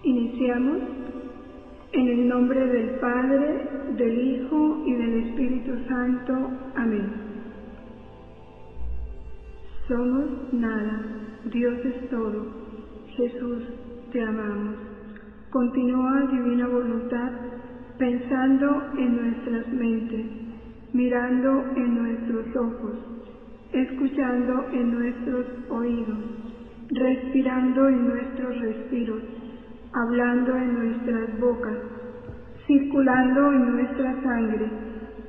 Iniciamos en el nombre del Padre, del Hijo y del Espíritu Santo. Amén. Somos nada, Dios es todo. Jesús, te amamos. Continúa, divina voluntad, pensando en nuestras mentes, mirando en nuestros ojos, escuchando en nuestros oídos, respirando en nuestros respiros, hablando en nuestras bocas, circulando en nuestra sangre,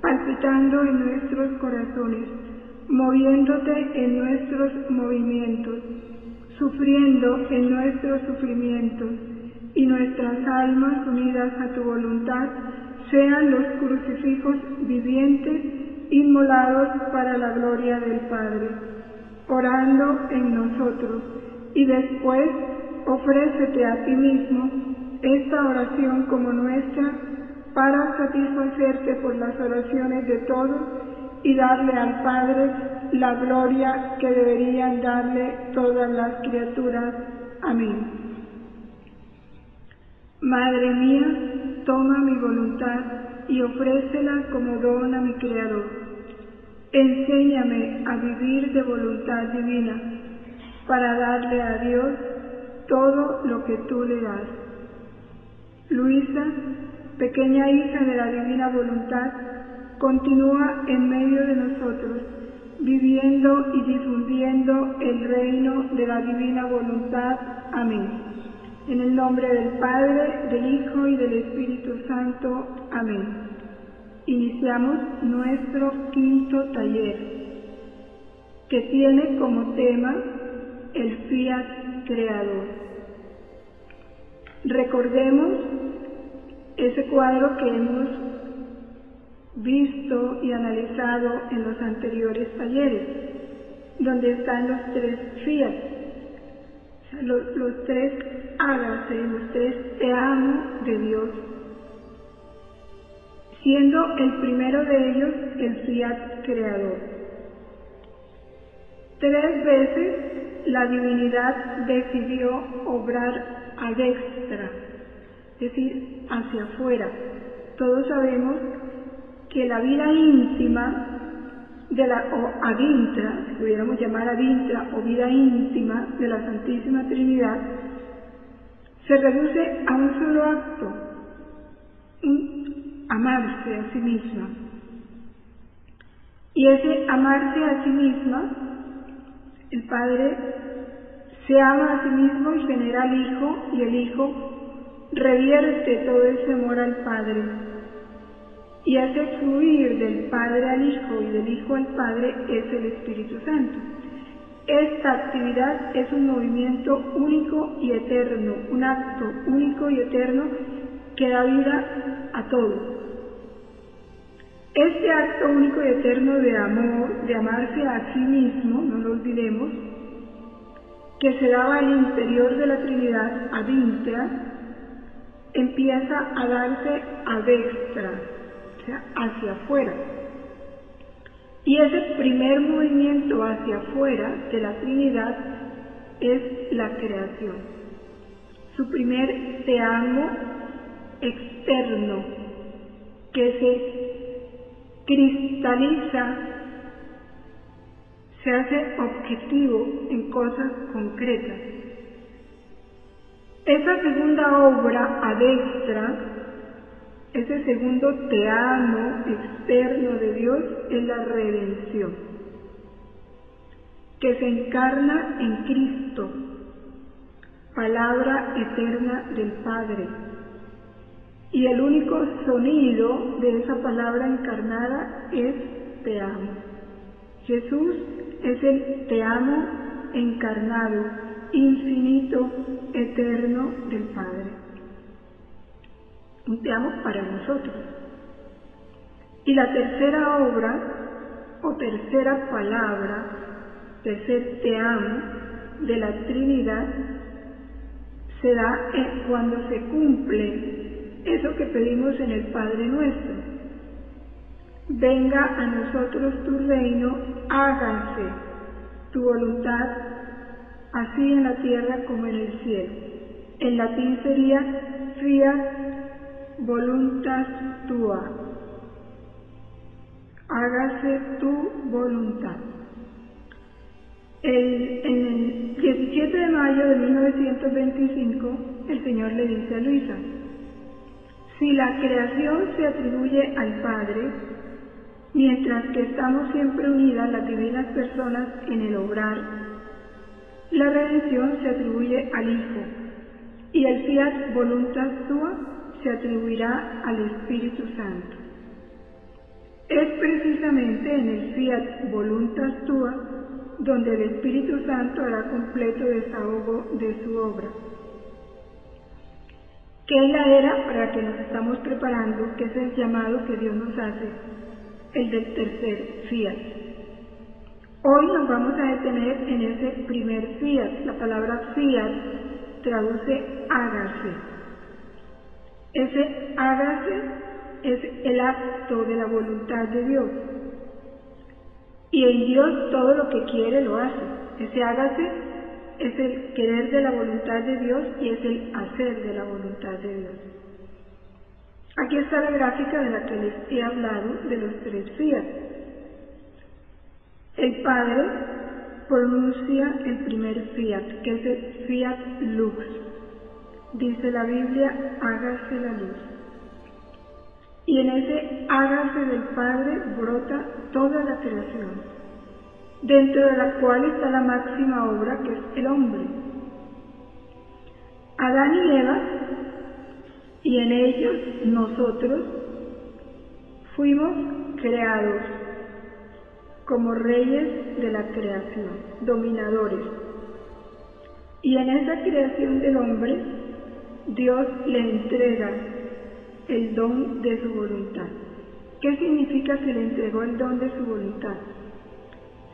palpitando en nuestros corazones, moviéndote en nuestros movimientos, sufriendo en nuestros sufrimientos, y nuestras almas unidas a tu voluntad sean los crucifijos vivientes inmolados para la gloria del Padre, orando en nosotros, y después ofrécete a ti mismo esta oración como nuestra para satisfacerte por las oraciones de todos y darle al Padre la gloria que deberían darle todas las criaturas. Amén. Madre mía, toma mi voluntad y ofrécela como don a mi Creador. Enséñame a vivir de voluntad divina, para darle a Dios todo lo que tú le das. Luisa, pequeña hija de la divina voluntad, continúa en medio de nosotros, viviendo y difundiendo el reino de la divina voluntad. Amén. En el nombre del Padre, del Hijo y del Espíritu Santo. Amén. Iniciamos nuestro quinto taller, que tiene como tema el fiat creador. Recordemos ese cuadro que hemos visto y analizado en los anteriores talleres, donde están los tres fiat, los tres hágase, los tres te amo de Dios, siendo el primero de ellos el fiat creador. 3 veces la divinidad decidió obrar ad extra, es decir, hacia afuera. Todos sabemos que la vida íntima o ad intra, si pudiéramos llamar ad intra o vida íntima de la Santísima Trinidad, se reduce a un solo acto, amarse a sí misma. Y ese amarse a sí misma, el Padre se ama a sí mismo y genera al Hijo, y el Hijo revierte todo ese amor al Padre y hace fluir del Padre al Hijo y del Hijo al Padre es el Espíritu Santo. Esta actividad es un movimiento único y eterno, un acto único y eterno que da vida a todo. Este acto único y eterno de amor, de amarse a sí mismo, no lo olvidemos, que se daba al interior de la Trinidad ad intra, empieza a darse ad extra, o sea, hacia afuera. Y ese primer movimiento hacia afuera de la Trinidad es la creación. Su primer te amo externo, que se cristaliza, se hace objetivo en cosas concretas. Esa segunda obra ad extra, ese segundo te amo externo de Dios, es la redención, que se encarna en Cristo, palabra eterna del Padre. Y el único sonido de esa palabra encarnada es te amo. Jesús es el te amo encarnado, infinito, eterno del Padre. Un te amo para nosotros. Y la tercera obra, o tercera palabra, tercer te amo de la Trinidad, se da cuando se cumple eso que pedimos en el Padre Nuestro. Venga a nosotros tu reino, hágase tu voluntad, así en la tierra como en el cielo. En latín sería fiat voluntas tua, hágase tu voluntad. En el 17 de mayo de 1925, el Señor le dice a Luisa: si la creación se atribuye al Padre, mientras que estamos siempre unidas las divinas personas en el obrar, la redención se atribuye al Hijo, y el fiat voluntas tua se atribuirá al Espíritu Santo. Es precisamente en el fiat voluntas tua donde el Espíritu Santo hará completo desahogo de su obra. ¿Qué es la era para la que nos estamos preparando? ¿Qué es el llamado que Dios nos hace? El del tercer fiat. Hoy nos vamos a detener en ese primer fiat. La palabra fiat traduce hágase. Ese hágase es el acto de la voluntad de Dios. Y en Dios todo lo que quiere lo hace. Ese hágase es el querer de la voluntad de Dios y es el hacer de la voluntad de Dios. Aquí está la gráfica de la que les he hablado de los tres fiat. El Padre pronuncia el primer fiat, que es el fiat lux. Dice la Biblia, hágase la luz. Y en ese hágase del Padre brota toda la creación, dentro de la cual está la máxima obra, que es el hombre. Adán y Eva, y en ellos nosotros, fuimos creados como reyes de la creación, dominadores. Y en esa creación del hombre, Dios le entrega el don de su voluntad. ¿Qué significa que le entregó el don de su voluntad?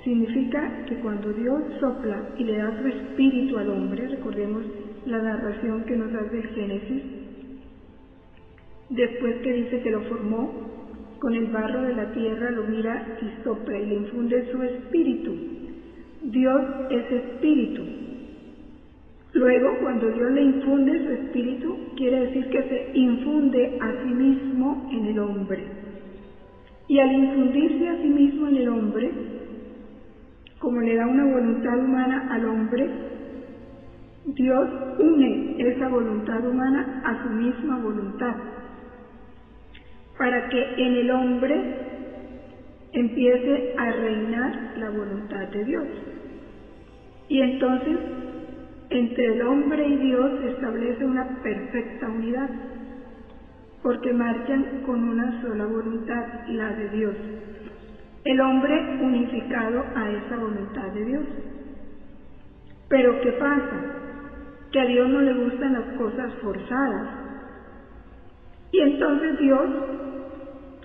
Significa que cuando Dios sopla y le da su espíritu al hombre, recordemos la narración que nos hace el Génesis, después que dice que lo formó, con el barro de la tierra lo mira y sopla y le infunde su espíritu. Dios es espíritu. Luego, cuando Dios le infunde su espíritu, quiere decir que se infunde a sí mismo en el hombre. Y al infundirse a sí mismo en el hombre, como le da una voluntad humana al hombre, Dios une esa voluntad humana a su misma voluntad, para que en el hombre empiece a reinar la voluntad de Dios. Y entonces, entre el hombre y Dios se establece una perfecta unidad, porque marchan con una sola voluntad, la de Dios. El hombre unificado a esa voluntad de Dios. Pero ¿qué pasa? Que a Dios no le gustan las cosas forzadas. Y entonces Dios,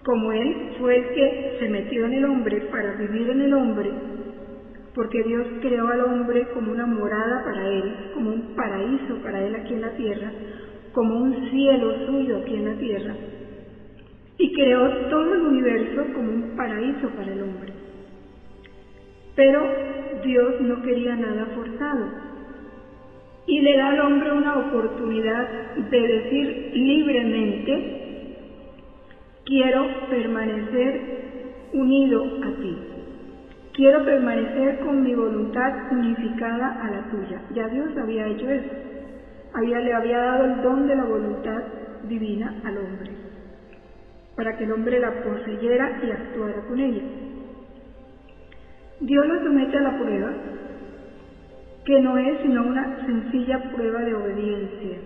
como Él fue el que se metió en el hombre para vivir en el hombre, porque Dios creó al hombre como una morada para Él, como un paraíso para Él aquí en la tierra, como un cielo suyo aquí en la tierra, y creó todo el universo como un paraíso para el hombre. Pero Dios no quería nada forzado, y le da al hombre una oportunidad de decir libremente: quiero permanecer unido a ti. Quiero permanecer con mi voluntad unificada a la tuya. Ya Dios había hecho eso. Le había dado el don de la voluntad divina al hombre, para que el hombre la poseyera y actuara con ella. Dios lo somete a la prueba, que no es sino una sencilla prueba de obediencia,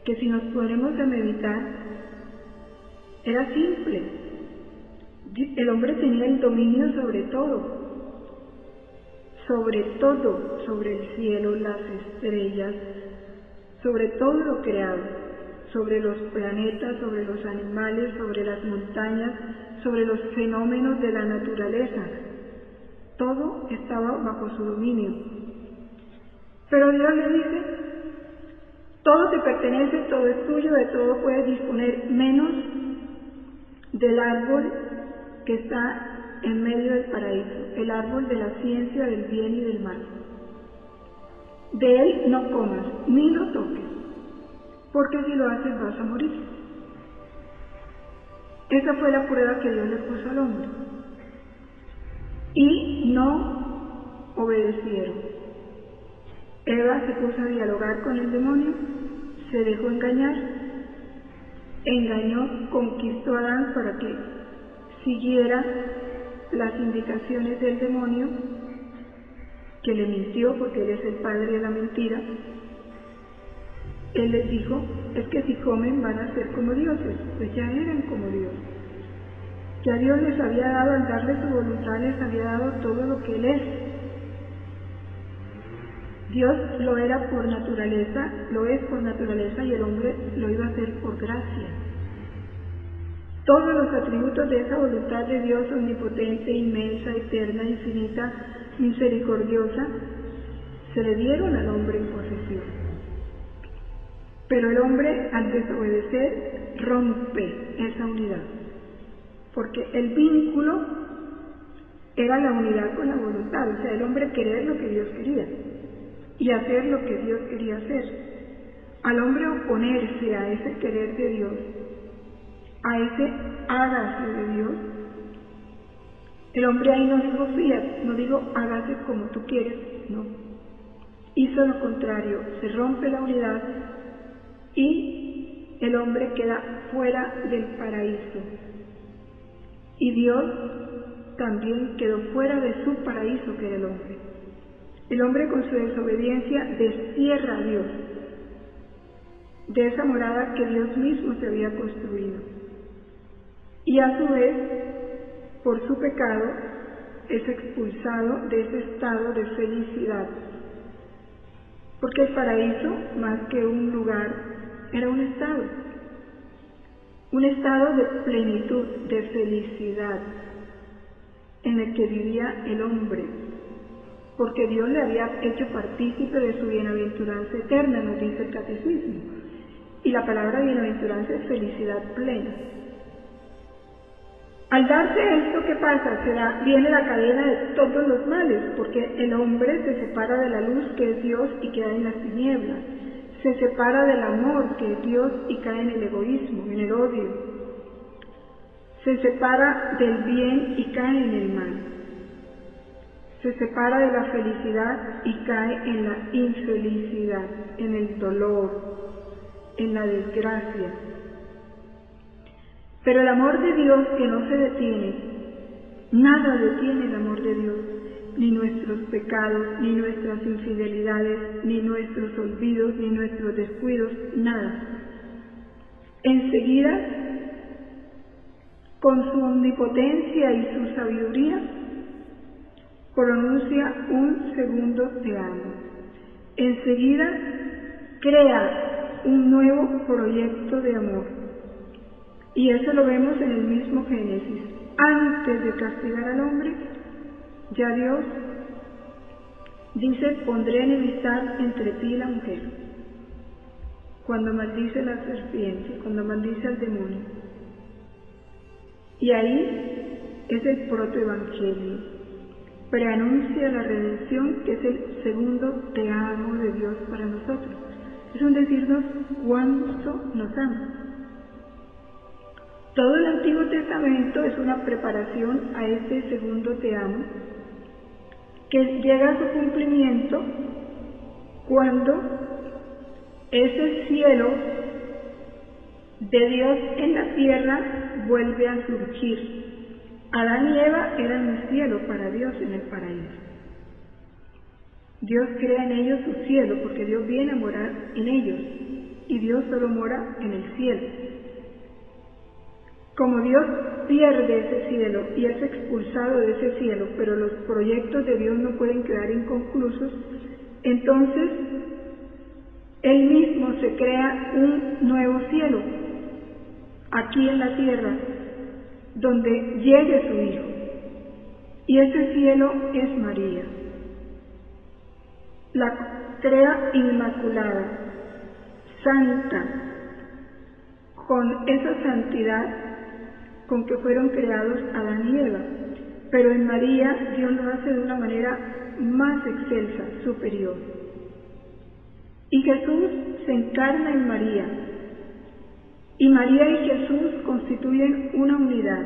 que si nos ponemos a meditar, era simple. El hombre tenía el dominio sobre todo, sobre el cielo, las estrellas, sobre todo lo creado, sobre los planetas, sobre los animales, sobre las montañas, sobre los fenómenos de la naturaleza. Todo estaba bajo su dominio. Pero Dios le dice: todo te pertenece, todo es tuyo, de todo puedes disponer, menos del árbol que está en medio del paraíso, el árbol de la ciencia del bien y del mal. De él no comas, ni lo toques, porque si lo haces vas a morir. Esa fue la prueba que Dios le puso al hombre. Y no obedecieron. Eva se puso a dialogar con el demonio, se dejó engañar, engañó, conquistó a Adán para que siguiera las indicaciones del demonio, que le mintió porque él es el padre de la mentira. Él les dijo, es que si comen van a ser como dioses. Pues ya eran como Dios. Ya Dios les había dado, al darle su voluntad, les había dado todo lo que Él es. Dios lo era por naturaleza, lo es por naturaleza, y el hombre lo iba a hacer por gracia. Todos los atributos de esa voluntad de Dios, omnipotente, inmensa, eterna, infinita, misericordiosa, se le dieron al hombre en posesión. Pero el hombre, al desobedecer, rompe esa unidad, porque el vínculo era la unidad con la voluntad, o sea, el hombre querer lo que Dios quería y hacer lo que Dios quería hacer. Al hombre oponerse a ese querer de Dios, a ese hágase de Dios, el hombre ahí no dijo fiat, no digo hágase como tú quieres, no. Hizo lo contrario, se rompe la unidad y el hombre queda fuera del paraíso. Y Dios también quedó fuera de su paraíso, que era el hombre. El hombre, con su desobediencia, destierra a Dios de esa morada que Dios mismo se había construido. Y a su vez, por su pecado, es expulsado de ese estado de felicidad. Porque el paraíso, más que un lugar, era un estado de plenitud, de felicidad, en el que vivía el hombre, porque Dios le había hecho partícipe de su bienaventuranza eterna, nos dice el catecismo. Y la palabra bienaventuranza es felicidad plena. Al darse esto, ¿qué pasa? Viene la cadena de todos los males, porque el hombre se separa de la luz, que es Dios, y queda en las tinieblas. Se separa del amor, que es Dios, y cae en el egoísmo, en el odio. Se separa del bien y cae en el mal. Se separa de la felicidad y cae en la infelicidad, en el dolor, en la desgracia. Pero el amor de Dios, que no se detiene, nada detiene el amor de Dios, ni nuestros pecados, ni nuestras infidelidades, ni nuestros olvidos, ni nuestros descuidos, nada. Enseguida, con su omnipotencia y su sabiduría, pronuncia un segundo te amo. Enseguida crea un nuevo proyecto de amor. Y eso lo vemos en el mismo Génesis. Antes de castigar al hombre, ya Dios dice, pondré enemistad entre ti y la mujer. Cuando maldice la serpiente, cuando maldice al demonio. Y ahí es el protoevangelio. Preanuncia la redención, que es el segundo te amo de Dios para nosotros. Es un decirnos cuánto nos ama. Todo el Antiguo Testamento es una preparación a ese segundo te amo, que llega a su cumplimiento cuando ese cielo de Dios en la tierra vuelve a surgir. Adán y Eva eran un cielo para Dios en el paraíso. Dios crea en ellos su cielo, porque Dios viene a morar en ellos, y Dios solo mora en el cielo. Como Dios pierde ese cielo y es expulsado de ese cielo, pero los proyectos de Dios no pueden quedar inconclusos, entonces Él mismo se crea un nuevo cielo, aquí en la tierra, donde llegue su Hijo. Y ese cielo es María. La crea inmaculada, santa, con esa santidad con que fueron creados Adán y Eva, pero en María Dios lo hace de una manera más excelsa, superior. Y Jesús se encarna en María, y María y Jesús constituyen una unidad,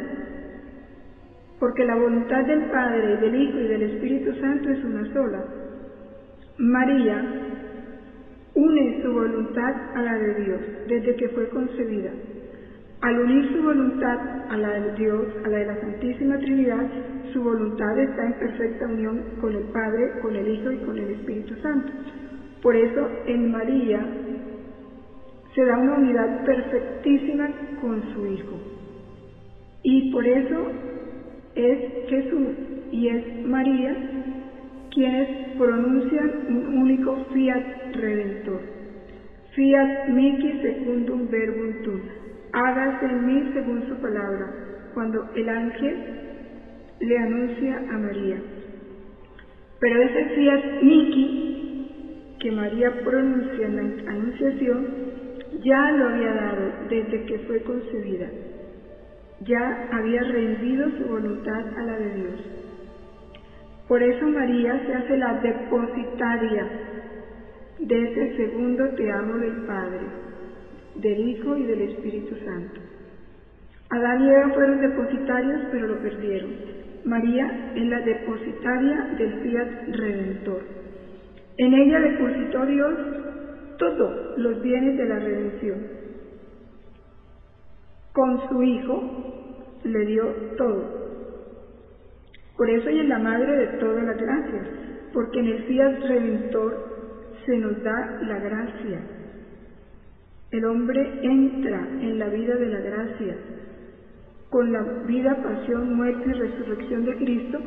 porque la voluntad del Padre, y del Hijo y del Espíritu Santo es una sola. María une su voluntad a la de Dios desde que fue concebida. Al unir su voluntad a la de Dios, a la de la Santísima Trinidad, su voluntad está en perfecta unión con el Padre, con el Hijo y con el Espíritu Santo. Por eso en María se da una unidad perfectísima con su Hijo. Y por eso es Jesús y es María quienes pronuncian un único fiat redentor. Fiat mihi secundum verbum tuum. Hágase en mí según su palabra, cuando el ángel le anuncia a María. Pero ese fiat mihi que María pronuncia en la anunciación, ya lo había dado desde que fue concebida. Ya había rendido su voluntad a la de Dios. Por eso María se hace la depositaria de ese segundo te amo del Padre, del Hijo y del Espíritu Santo. Adán y Eva fueron depositarios, pero lo perdieron. María es la depositaria del fiat redentor. En ella depositó Dios todos los bienes de la redención. Con su Hijo le dio todo. Por eso ella es la madre de todas las gracias, porque en el fiat redentor se nos da la gracia. El hombre entra en la vida de la gracia, con la vida, pasión, muerte y resurrección de Cristo,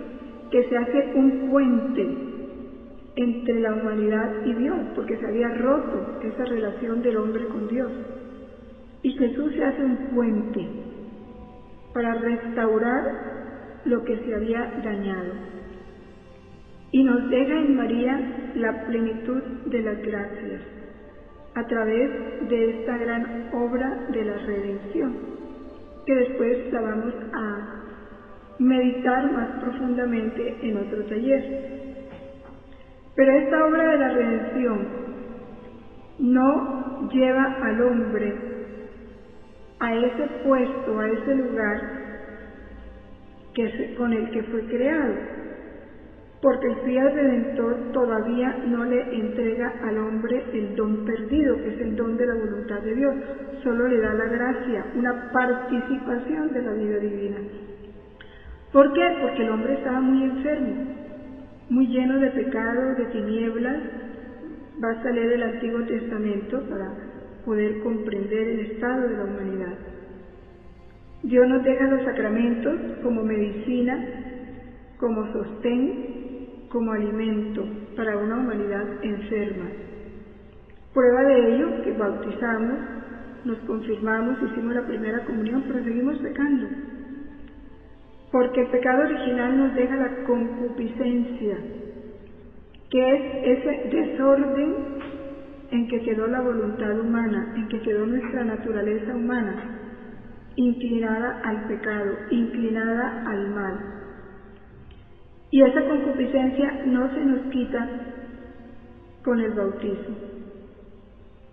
que se hace un puente entre la humanidad y Dios, porque se había roto esa relación del hombre con Dios. Y Jesús se hace un puente para restaurar lo que se había dañado. Y nos deja en María la plenitud de las gracias, a través de esta gran obra de la redención, que después la vamos a meditar más profundamente en otro taller. Pero esta obra de la redención no lleva al hombre a ese puesto, a ese lugar con el que fue creado, porque el fiat redentor todavía no le entrega al hombre el don perdido, que es el don de la voluntad de Dios, solo le da la gracia, una participación de la vida divina. ¿Por qué? Porque el hombre estaba muy enfermo, muy lleno de pecados, de tinieblas. Basta leer el Antiguo Testamento para poder comprender el estado de la humanidad. Dios nos deja los sacramentos como medicina, como sostén, como alimento para una humanidad enferma. Prueba de ello que bautizamos, nos confirmamos, hicimos la primera comunión, pero seguimos pecando. Porque el pecado original nos deja la concupiscencia, que es ese desorden en que quedó la voluntad humana, en que quedó nuestra naturaleza humana, inclinada al pecado, inclinada al mal. Y esa concupiscencia no se nos quita con el bautismo.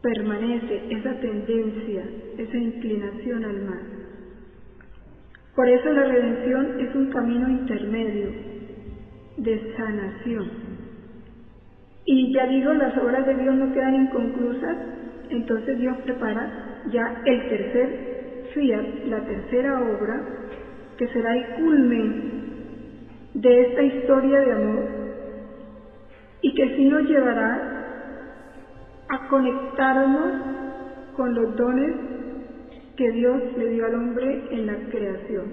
Permanece esa tendencia, esa inclinación al mal. Por eso la redención es un camino intermedio de sanación. Y ya digo, las obras de Dios no quedan inconclusas, entonces Dios prepara ya el tercer fiat, la tercera obra, que será el culmen de esta historia de amor, y que sí nos llevará a conectarnos con los dones que Dios le dio al hombre en la creación,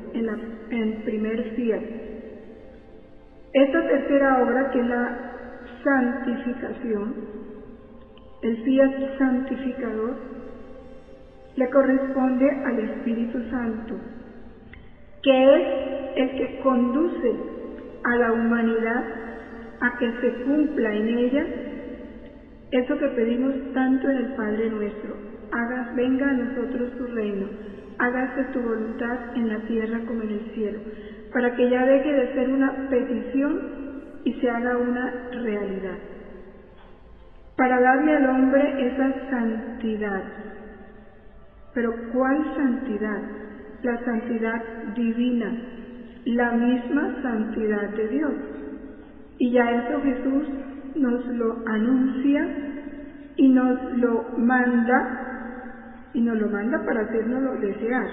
en primer fiat. Esta tercera obra, que es la santificación, el fiat santificador, le corresponde al Espíritu Santo, que es el que conduce a la humanidad a que se cumpla en ella eso que pedimos tanto en el Padre Nuestro: venga a nosotros tu reino, hágase tu voluntad en la tierra como en el cielo, para que ya deje de ser una petición y se haga una realidad. para darle al hombre esa santidad. Pero ¿cuál santidad? La santidad divina, la misma santidad de Dios. Y ya eso Jesús nos lo anuncia y nos lo manda para hacérnoslo desear.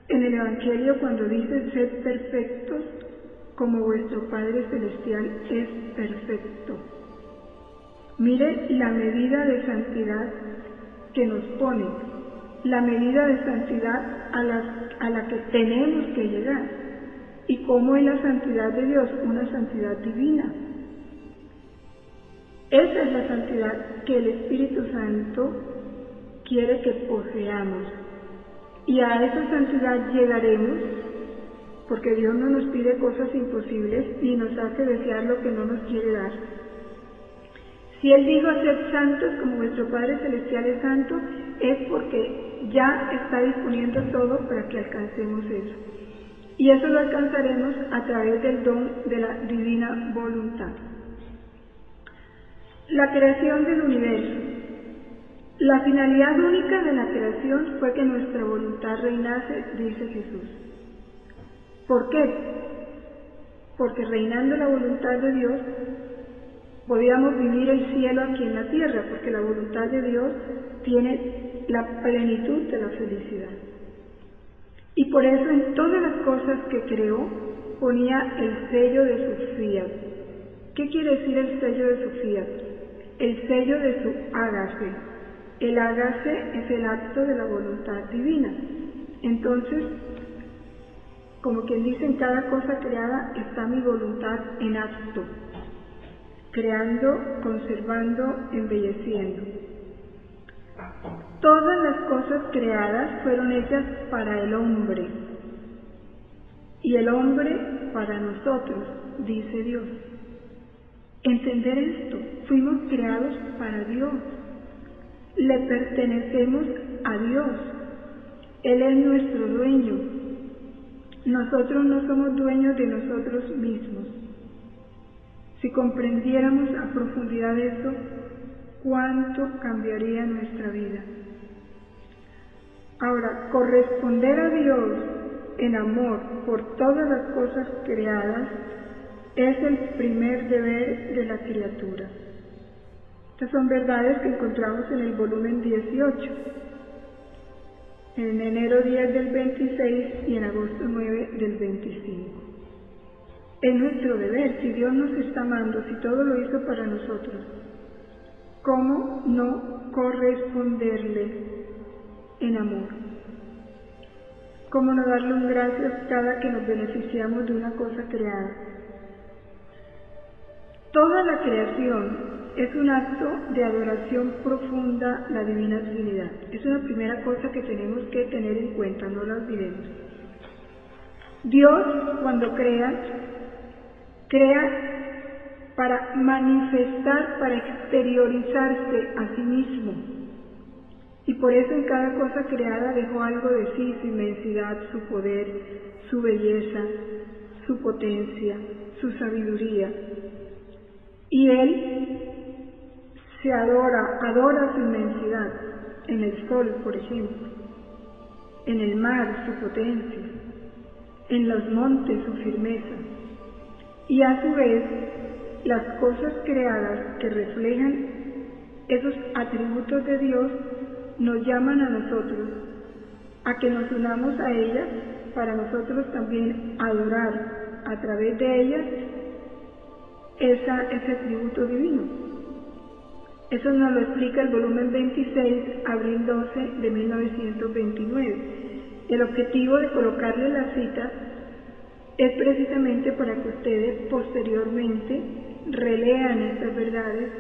En el Evangelio, cuando dice: sed perfectos como vuestro Padre Celestial es perfecto. Mire la medida de santidad que nos pone, la medida de santidad a la que tenemos que llegar. ¿Y cómo es la santidad de Dios? Una santidad divina. Esa es la santidad que el Espíritu Santo quiere que poseamos. Y a esa santidad llegaremos, porque Dios no nos pide cosas imposibles ni nos hace desear lo que no nos quiere dar. Si Él dijo: sed santos como vuestro Padre Celestial es santo, es porque ya está disponiendo todo para que alcancemos eso. Y eso lo alcanzaremos a través del don de la divina voluntad. La creación del universo. La finalidad única de la creación fue que nuestra voluntad reinase, dice Jesús. ¿Por qué? Porque reinando la voluntad de Dios, podíamos vivir el cielo aquí en la tierra, porque la voluntad de Dios tiene la plenitud de la felicidad. Y por eso en todas las cosas que creó ponía el sello de su fiat. ¿Qué quiere decir el sello de su fiat? El sello de su hágase. El hágase es el acto de la voluntad divina. Entonces, como quien dice, en cada cosa creada está mi voluntad en acto, creando, conservando, embelleciendo. Todas las cosas creadas fueron hechas para el hombre, y el hombre para nosotros, dice Dios. Entender esto: fuimos creados para Dios, le pertenecemos a Dios, Él es nuestro dueño. Nosotros no somos dueños de nosotros mismos. Si comprendiéramos a profundidad eso, ¿cuánto cambiaría nuestra vida? Ahora, corresponder a Dios en amor por todas las cosas creadas es el primer deber de la criatura. Estas son verdades que encontramos en el volumen 18, en enero 10 del 26 y en agosto 9 del 25. Es nuestro deber. Si Dios nos está amando, si todo lo hizo para nosotros, ¿cómo no corresponderle en amor? ¿Cómo no darle un gracias cada que nos beneficiamos de una cosa creada? Toda la creación es un acto de adoración profunda a la Divina Trinidad. Es una primera cosa que tenemos que tener en cuenta, no la olvidemos. Dios, cuando crea para manifestar, para exteriorizarse a sí mismo. Y por eso en cada cosa creada dejó algo de sí: su inmensidad, su poder, su belleza, su potencia, su sabiduría. Y Él se adora su inmensidad en el sol, por ejemplo, en el mar su potencia, en los montes su firmeza. Y a su vez, las cosas creadas que reflejan esos atributos de Dios nos llaman a nosotros a que nos unamos a ellas para nosotros también adorar a través de ellas ese atributo divino. Eso nos lo explica el volumen 26, abril 12 de 1929. El objetivo de colocarle las citas es precisamente para que ustedes posteriormente relean estas verdades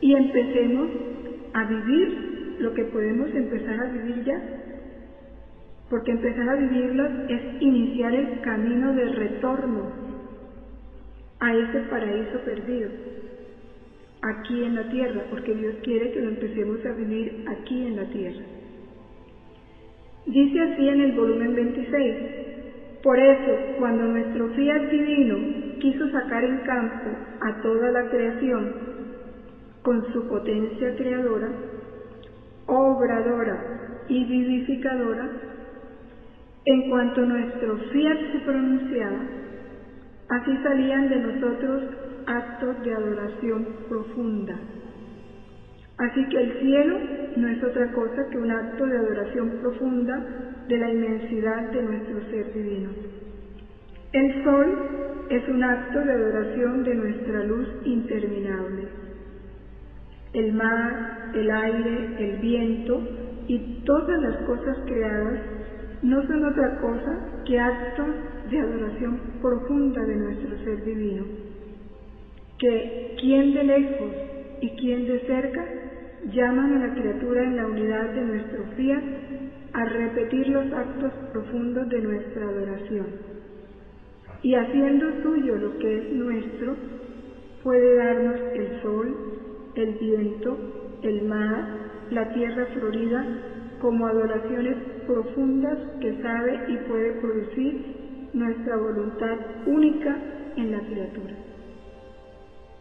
y empecemos a vivir lo que podemos empezar a vivir ya. Porque empezar a vivirlas es iniciar el camino de retorno a ese paraíso perdido, aquí en la tierra, porque Dios quiere que lo empecemos a vivir aquí en la tierra. Dice así en el volumen 26, por eso, cuando nuestro fiat divino quiso sacar en campo a toda la creación, con su potencia creadora, obradora y vivificadora, en cuanto nuestro fiat se pronunciaba, así salían de nosotros actos de adoración profunda. Así que el cielo no es otra cosa que un acto de adoración profunda de la inmensidad de nuestro ser divino. El sol es un acto de adoración de nuestra luz interminable. El mar, el aire, el viento y todas las cosas creadas no son otra cosa que actos de adoración profunda de nuestro ser divino, que quien de lejos y quien de cerca llaman a la criatura en la unidad de nuestro fiat a repetir los actos profundos de nuestra adoración. Y haciendo suyo lo que es nuestro, puede darnos el sol, el viento, el mar, la tierra florida, como adoraciones profundas que sabe y puede producir nuestra voluntad única en la criatura.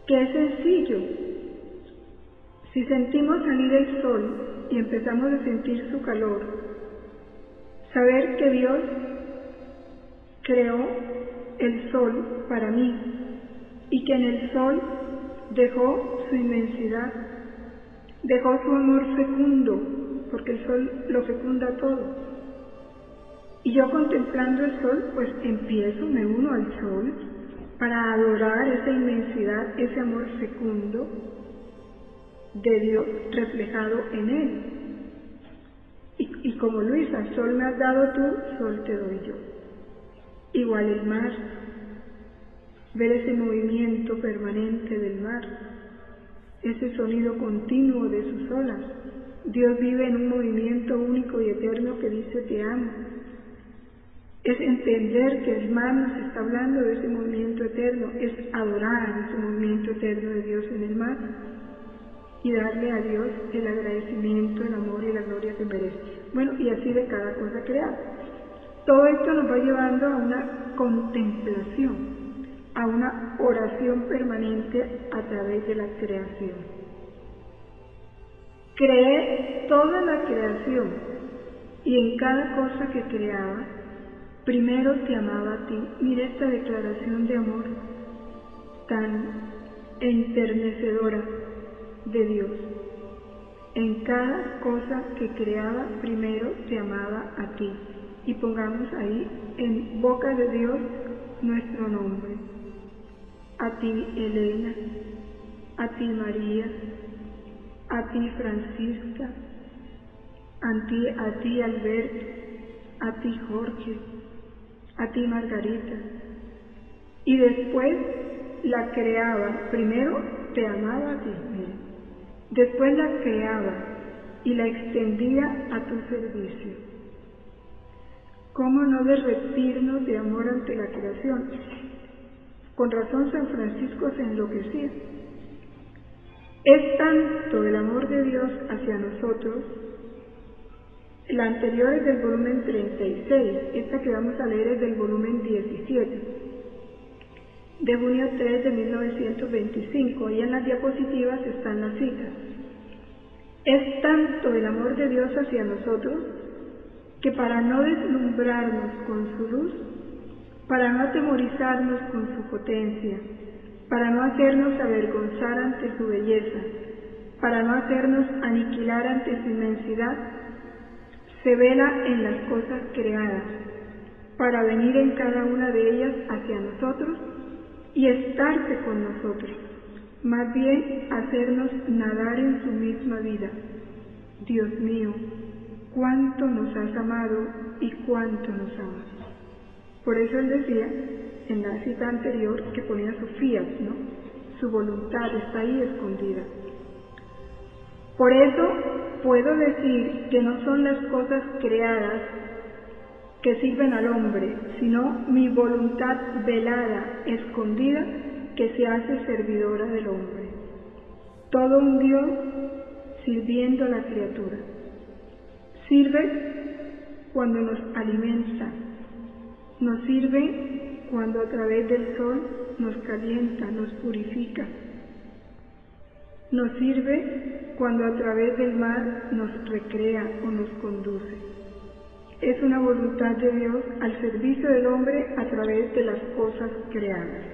Que es sencillo. Si sentimos salir el sol y empezamos a sentir su calor, saber que Dios creó el sol para mí y que en el sol dejó su inmensidad, dejó su amor fecundo, porque el sol lo fecunda todo. Y yo contemplando el sol, pues me uno al sol para adorar esa inmensidad, ese amor fecundo de Dios reflejado en él. Y como Luisa, sol me has dado tú, sol te doy yo. Igual el mar, ver ese movimiento permanente del mar, ese sonido continuo de sus olas. Dios vive en un movimiento único y eterno que dice te amo. Es entender que el mar nos está hablando de ese movimiento eterno, es adorar ese movimiento eterno de Dios en el mar y darle a Dios el agradecimiento, el amor y la gloria que merece. Bueno, y así de cada cosa creada. Todo esto nos va llevando a una contemplación, a una oración permanente a través de la creación. Creé toda la creación y en cada cosa que creaba, primero te amaba a ti. Mira esta declaración de amor tan enternecedora de Dios. En cada cosa que creaba, primero te amaba a ti. Y pongamos ahí en boca de Dios nuestro nombre. A ti, Elena, a ti, María, a ti, Francisca, a ti, Alberto, a ti, Jorge, a ti, Margarita. Y después la creaba, primero te amaba a ti, miren. Después la creaba y la extendía a tu servicio. ¿Cómo no derretirnos de amor ante la creación? Con razón San Francisco se enloquecía. Es tanto el amor de Dios hacia nosotros. La anterior es del volumen 36, esta que vamos a leer es del volumen 17, de junio 3 de 1925, ahí en las diapositivas están las citas. Es tanto el amor de Dios hacia nosotros, que para no deslumbrarnos con su luz, para no atemorizarnos con su potencia, para no hacernos avergonzar ante su belleza, para no hacernos aniquilar ante su inmensidad, se vela en las cosas creadas, para venir en cada una de ellas hacia nosotros y estarse con nosotros, más bien hacernos nadar en su misma vida. Dios mío, cuánto nos has amado y cuánto nos amas. Por eso él decía, en la cita anterior, que ponía su fiat, ¿no? Su voluntad está ahí escondida. Por eso puedo decir que no son las cosas creadas que sirven al hombre, sino mi voluntad velada, escondida, que se hace servidora del hombre. Todo un Dios sirviendo a la criatura. Sirve cuando nos alimenta, nos sirve cuando a través del sol nos calienta, nos purifica. Nos sirve cuando a través del mar nos recrea o nos conduce. Es una voluntad de Dios al servicio del hombre a través de las cosas creadas.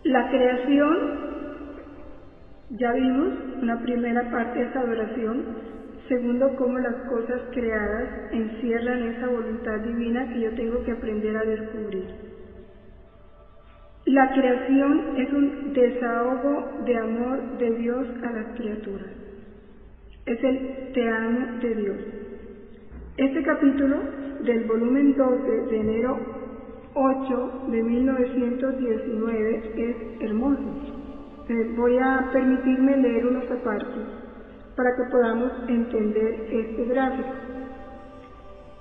La creación, ya vimos, una primera parte es adoración, segundo, cómo las cosas creadas encierran esa voluntad divina que yo tengo que aprender a descubrir. La creación es un desahogo de amor de Dios a las criaturas. Es el te amo de Dios. Este capítulo del volumen 12 de enero 8 de 1919 es hermoso. Voy a permitirme leer unos apartes para que podamos entender este gráfico.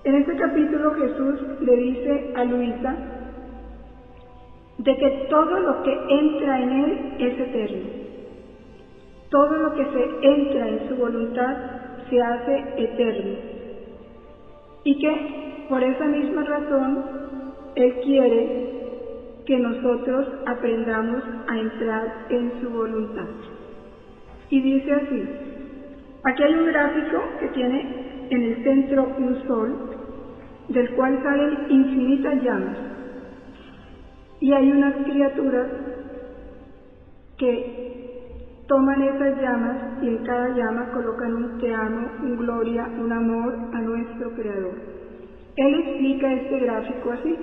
En este capítulo Jesús le dice a Luisa de que todo lo que entra en él es eterno. Todo lo que se entra en su voluntad se hace eterno. Y que por esa misma razón Él quiere que nosotros aprendamos a entrar en su voluntad. Y dice así, aquí hay un gráfico que tiene en el centro un sol, del cual salen infinitas llamas. Y hay unas criaturas que toman esas llamas y en cada llama colocan un te amo, un gloria, un amor a nuestro Creador. Él explica este gráfico así.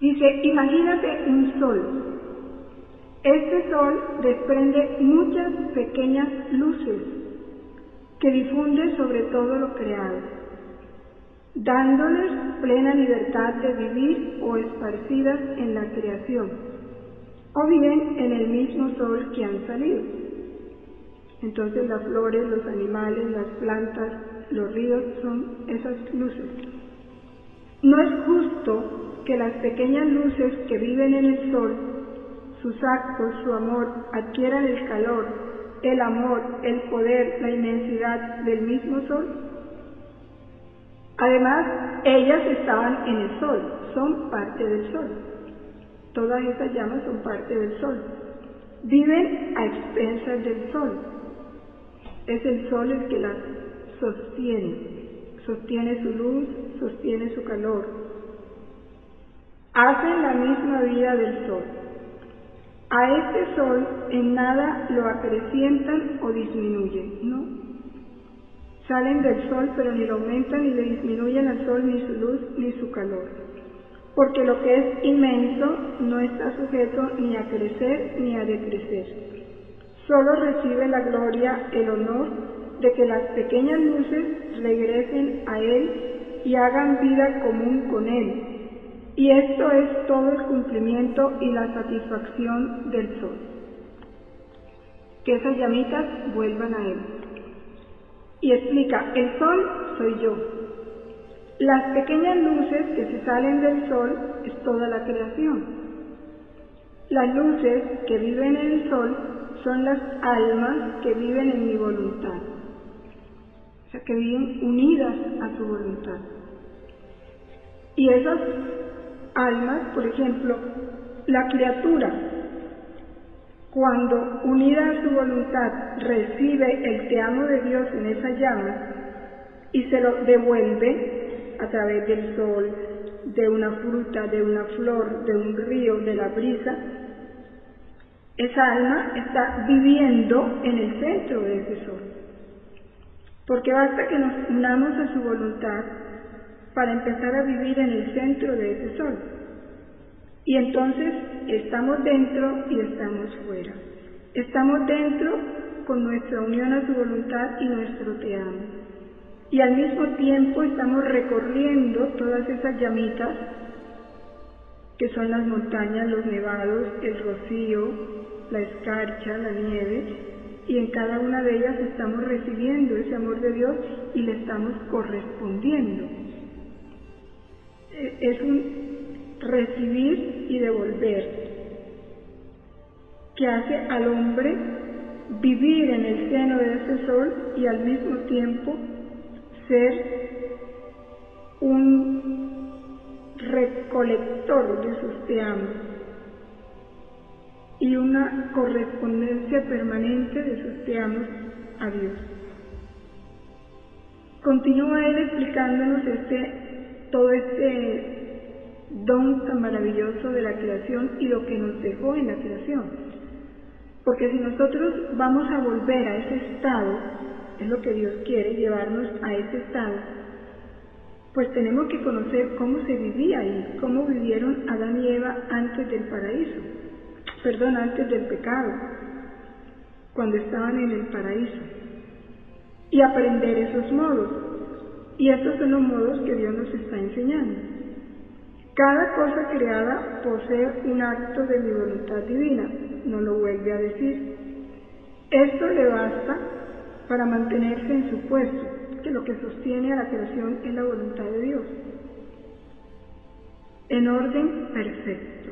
Dice, imagínate un sol. Este sol desprende muchas pequeñas luces que difunde sobre todo lo creado, dándoles plena libertad de vivir o esparcidas en la creación, o bien en el mismo sol que han salido. Entonces las flores, los animales, las plantas, los ríos son esas luces. No es justo que las pequeñas luces que viven en el sol, sus actos, su amor, adquieran el calor, el amor, el poder, la inmensidad del mismo sol. Además, ellas estaban en el sol, son parte del sol. Todas esas llamas son parte del sol. Viven a expensas del sol. Es el sol el que las sostiene su luz, sostiene su calor. Hacen la misma vida del sol. A este sol en nada lo acrecientan o disminuyen, ¿no? Salen del sol, pero ni lo aumentan ni le disminuyen al sol ni su luz ni su calor. Porque lo que es inmenso no está sujeto ni a crecer ni a decrecer. Solo recibe la gloria, el honor de que las pequeñas luces regresen a él y hagan vida común con él. Y esto es todo el cumplimiento y la satisfacción del sol. Que esas llamitas vuelvan a él. Y explica, el sol soy yo. Las pequeñas luces que se salen del sol es toda la creación. Las luces que viven en el sol son las almas que viven en mi voluntad. O sea, que viven unidas a su voluntad. Y esas almas, por ejemplo, la criatura, cuando unida a su voluntad recibe el te amo de Dios en esas llamas y se lo devuelve a través del sol, de una fruta, de una flor, de un río, de la brisa, esa alma está viviendo en el centro de ese sol. Porque basta que nos unamos a su voluntad para empezar a vivir en el centro de ese sol. Y entonces estamos dentro y estamos fuera. Estamos dentro con nuestra unión a su voluntad y nuestro te amo. Y al mismo tiempo estamos recorriendo todas esas llamitas que son las montañas, los nevados, el rocío, la escarcha, la nieve, y en cada una de ellas estamos recibiendo ese amor de Dios y le estamos correspondiendo. Es un recibir y devolver que hace al hombre vivir en el seno de ese sol y al mismo tiempo ser un recolector de sus te amos. y una correspondencia permanente de sus te amos a Dios. Continúa él explicándonos todo este don tan maravilloso de la creación y lo que nos dejó en la creación. Porque si nosotros vamos a volver a ese estado, es lo que Dios quiere, llevarnos a ese estado, pues tenemos que conocer cómo se vivía ahí, cómo vivieron Adán y Eva antes del antes del pecado, cuando estaban en el paraíso, y aprender esos modos. Y estos son los modos que Dios nos está enseñando. Cada cosa creada posee un acto de mi voluntad divina, nos lo vuelve a decir. Esto le basta para mantenerse en su puesto, que lo que sostiene a la creación es la voluntad de Dios, en orden perfecto,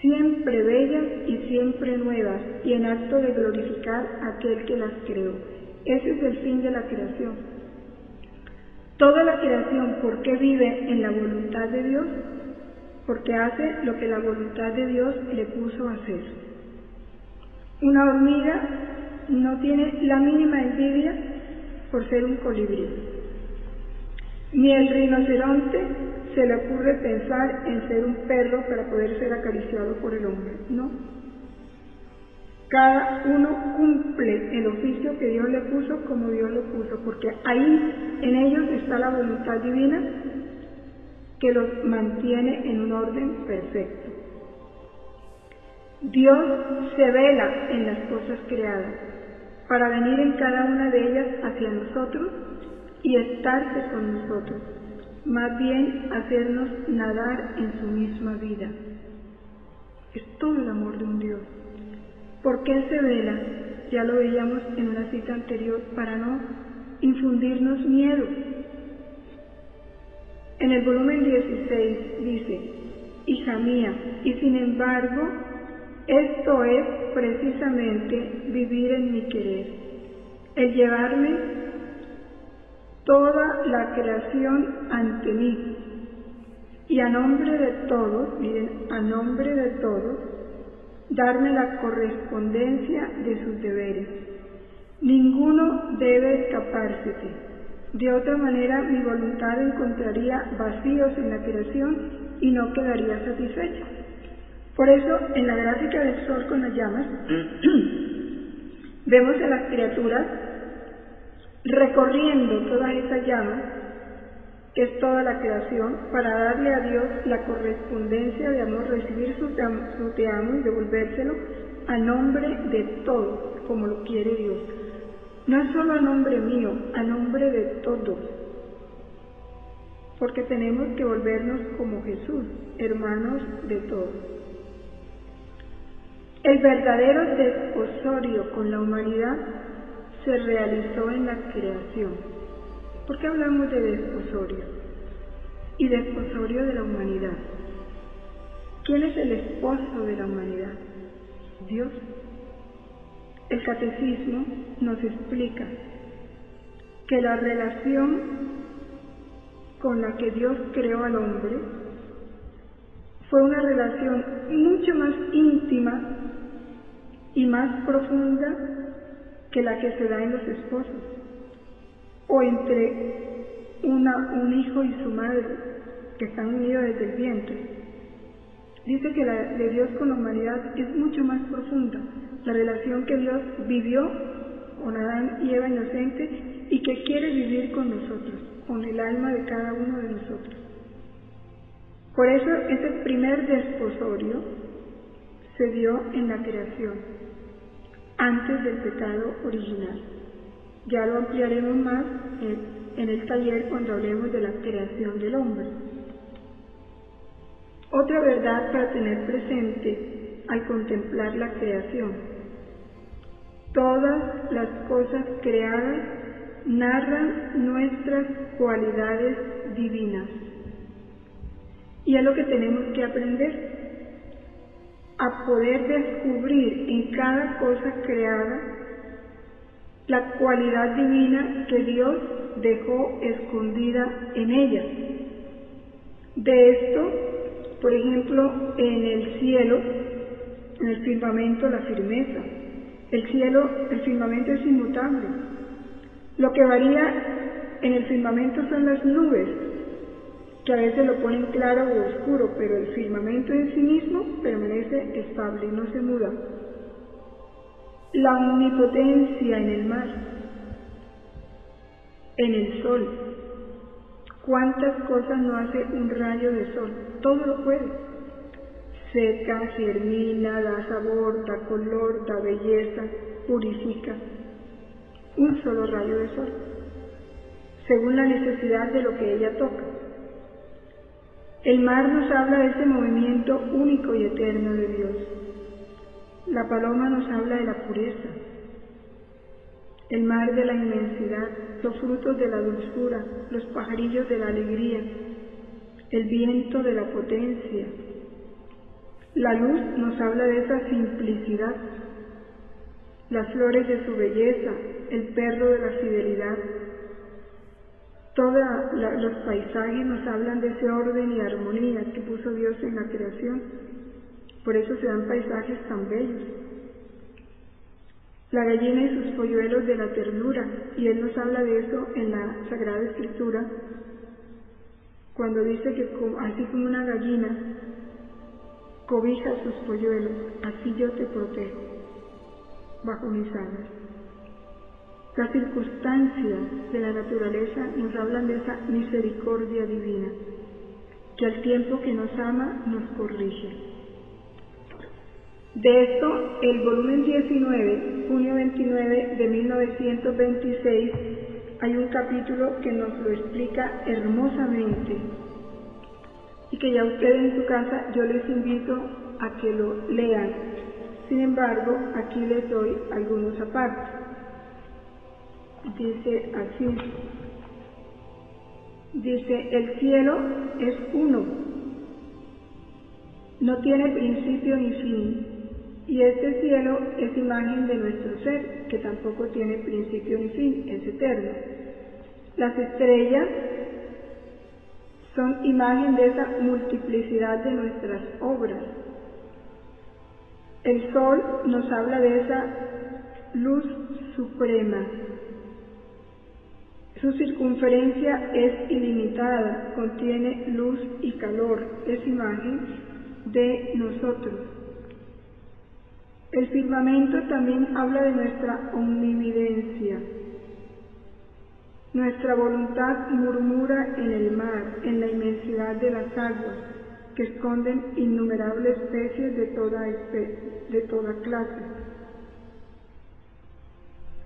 siempre bellas y siempre nuevas, y en acto de glorificar a aquel que las creó. Ese es el fin de la creación. Toda la creación, ¿por qué vive en la voluntad de Dios? Porque hace lo que la voluntad de Dios le puso a hacer. Una hormiga no tiene la mínima envidia por ser un colibrí. Ni el rinoceronte se le ocurre pensar en ser un perro para poder ser acariciado por el hombre. No. Cada uno cumple el oficio que Dios le puso como Dios lo puso, porque ahí en ellos está la voluntad divina que los mantiene en un orden perfecto. Dios se vela en las cosas creadas para venir en cada una de ellas hacia nosotros y estarse con nosotros, más bien hacernos nadar en su misma vida. Es todo el amor de un Dios. ¿Por qué se vela? Ya lo veíamos en una cita anterior, para no infundirnos miedo. En el volumen 16 dice: hija mía, y sin embargo, esto es precisamente vivir en mi querer, el llevarme toda la creación ante mí, y a nombre de todos, miren, a nombre de todos, darme la correspondencia de sus deberes. Ninguno debe escapársete. De otra manera, mi voluntad encontraría vacíos en la creación y no quedaría satisfecha. Por eso, en la gráfica del sol con las llamas, vemos a las criaturas recorriendo todas esas llamas, que es toda la creación, para darle a Dios la correspondencia de amor, recibir su te amo y devolvérselo a nombre de todos, como lo quiere Dios. No es solo a nombre mío, a nombre de todos, porque tenemos que volvernos como Jesús, hermanos de todos. El verdadero desposorio con la humanidad se realizó en la creación. ¿Por qué hablamos de desposorio? Y desposorio de la humanidad. ¿Quién es el esposo de la humanidad? Dios. El catecismo nos explica que la relación con la que Dios creó al hombre fue una relación mucho más íntima y más profunda que la que se da en los esposos, o entre un hijo y su madre, que están unidos desde el vientre. Dice que la de Dios con la humanidad es mucho más profunda, la relación que Dios vivió con Adán y Eva inocentes y que quiere vivir con nosotros, con el alma de cada uno de nosotros. Por eso ese primer desposorio se dio en la creación, antes del pecado original. Ya lo ampliaremos más en el taller cuando hablemos de la creación del hombre. Otra verdad para tener presente al contemplar la creación: todas las cosas creadas narran nuestras cualidades divinas. Y es lo que tenemos que aprender, a poder descubrir en cada cosa creada la cualidad divina que Dios dejó escondida en ella. De esto, por ejemplo, en el cielo, en el firmamento la firmeza. El cielo, el firmamento es inmutable. Lo que varía en el firmamento son las nubes, que a veces lo ponen claro o oscuro, pero el firmamento en sí mismo permanece estable, no se muda. La omnipotencia en el mar, en el sol. ¿Cuántas cosas no hace un rayo de sol? Todo lo puede. Seca, germina, da sabor, da color, da belleza, purifica. Un solo rayo de sol, según la necesidad de lo que ella toca. El mar nos habla de ese movimiento único y eterno de Dios. La paloma nos habla de la pureza. El mar de la inmensidad, los frutos de la dulzura, los pajarillos de la alegría, el viento de la potencia. La luz nos habla de esa simplicidad, las flores de su belleza, el perro de la fidelidad. Todos los paisajes nos hablan de ese orden y armonía que puso Dios en la creación. Por eso se dan paisajes tan bellos. La gallina y sus polluelos de la ternura, y Él nos habla de eso en la Sagrada Escritura, cuando dice que así como una gallina cobija a sus polluelos, así yo te protejo bajo mis alas. Las circunstancias de la naturaleza nos hablan de esa misericordia divina, que al tiempo que nos ama, nos corrige. De esto, el volumen 19, junio 29 de 1926, hay un capítulo que nos lo explica hermosamente y que ya ustedes en su casa yo les invito a que lo lean. Sin embargo, aquí les doy algunos apartes. Dice así, el cielo es uno, no tiene principio ni fin, y este cielo es imagen de nuestro ser, que tampoco tiene principio ni fin, es eterno. Las estrellas son imagen de esa multiplicidad de nuestras obras. El sol nos habla de esa luz suprema. Su circunferencia es ilimitada, contiene luz y calor, es imagen de nosotros. El firmamento también habla de nuestra omnividencia. Nuestra voluntad murmura en el mar, en la inmensidad de las aguas, que esconden innumerables especies de toda clase.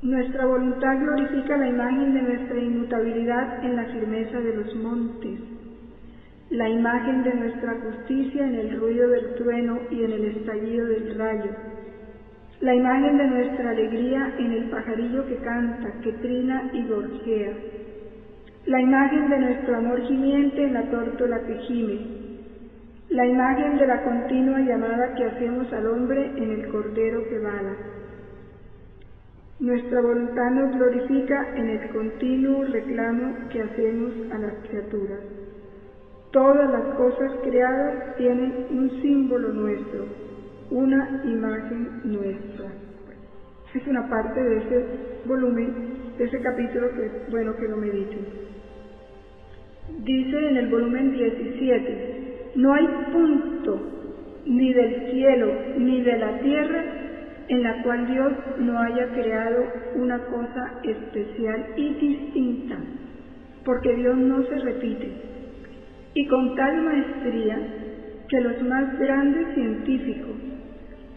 Nuestra voluntad glorifica la imagen de nuestra inmutabilidad en la firmeza de los montes, la imagen de nuestra justicia en el ruido del trueno y en el estallido del rayo, la imagen de nuestra alegría en el pajarillo que canta, que trina y gorjea, la imagen de nuestro amor gimiente en la tórtola que gime, la imagen de la continua llamada que hacemos al hombre en el cordero que bala. Nuestra voluntad nos glorifica en el continuo reclamo que hacemos a las criaturas. Todas las cosas creadas tienen un símbolo nuestro, una imagen nuestra. Es una parte de ese volumen, de ese capítulo que es bueno que lo mediten. Dice en el volumen 17, no hay punto ni del cielo ni de la tierra en la cual Dios no haya creado una cosa especial y distinta, porque Dios no se repite, y con tal maestría que los más grandes científicos,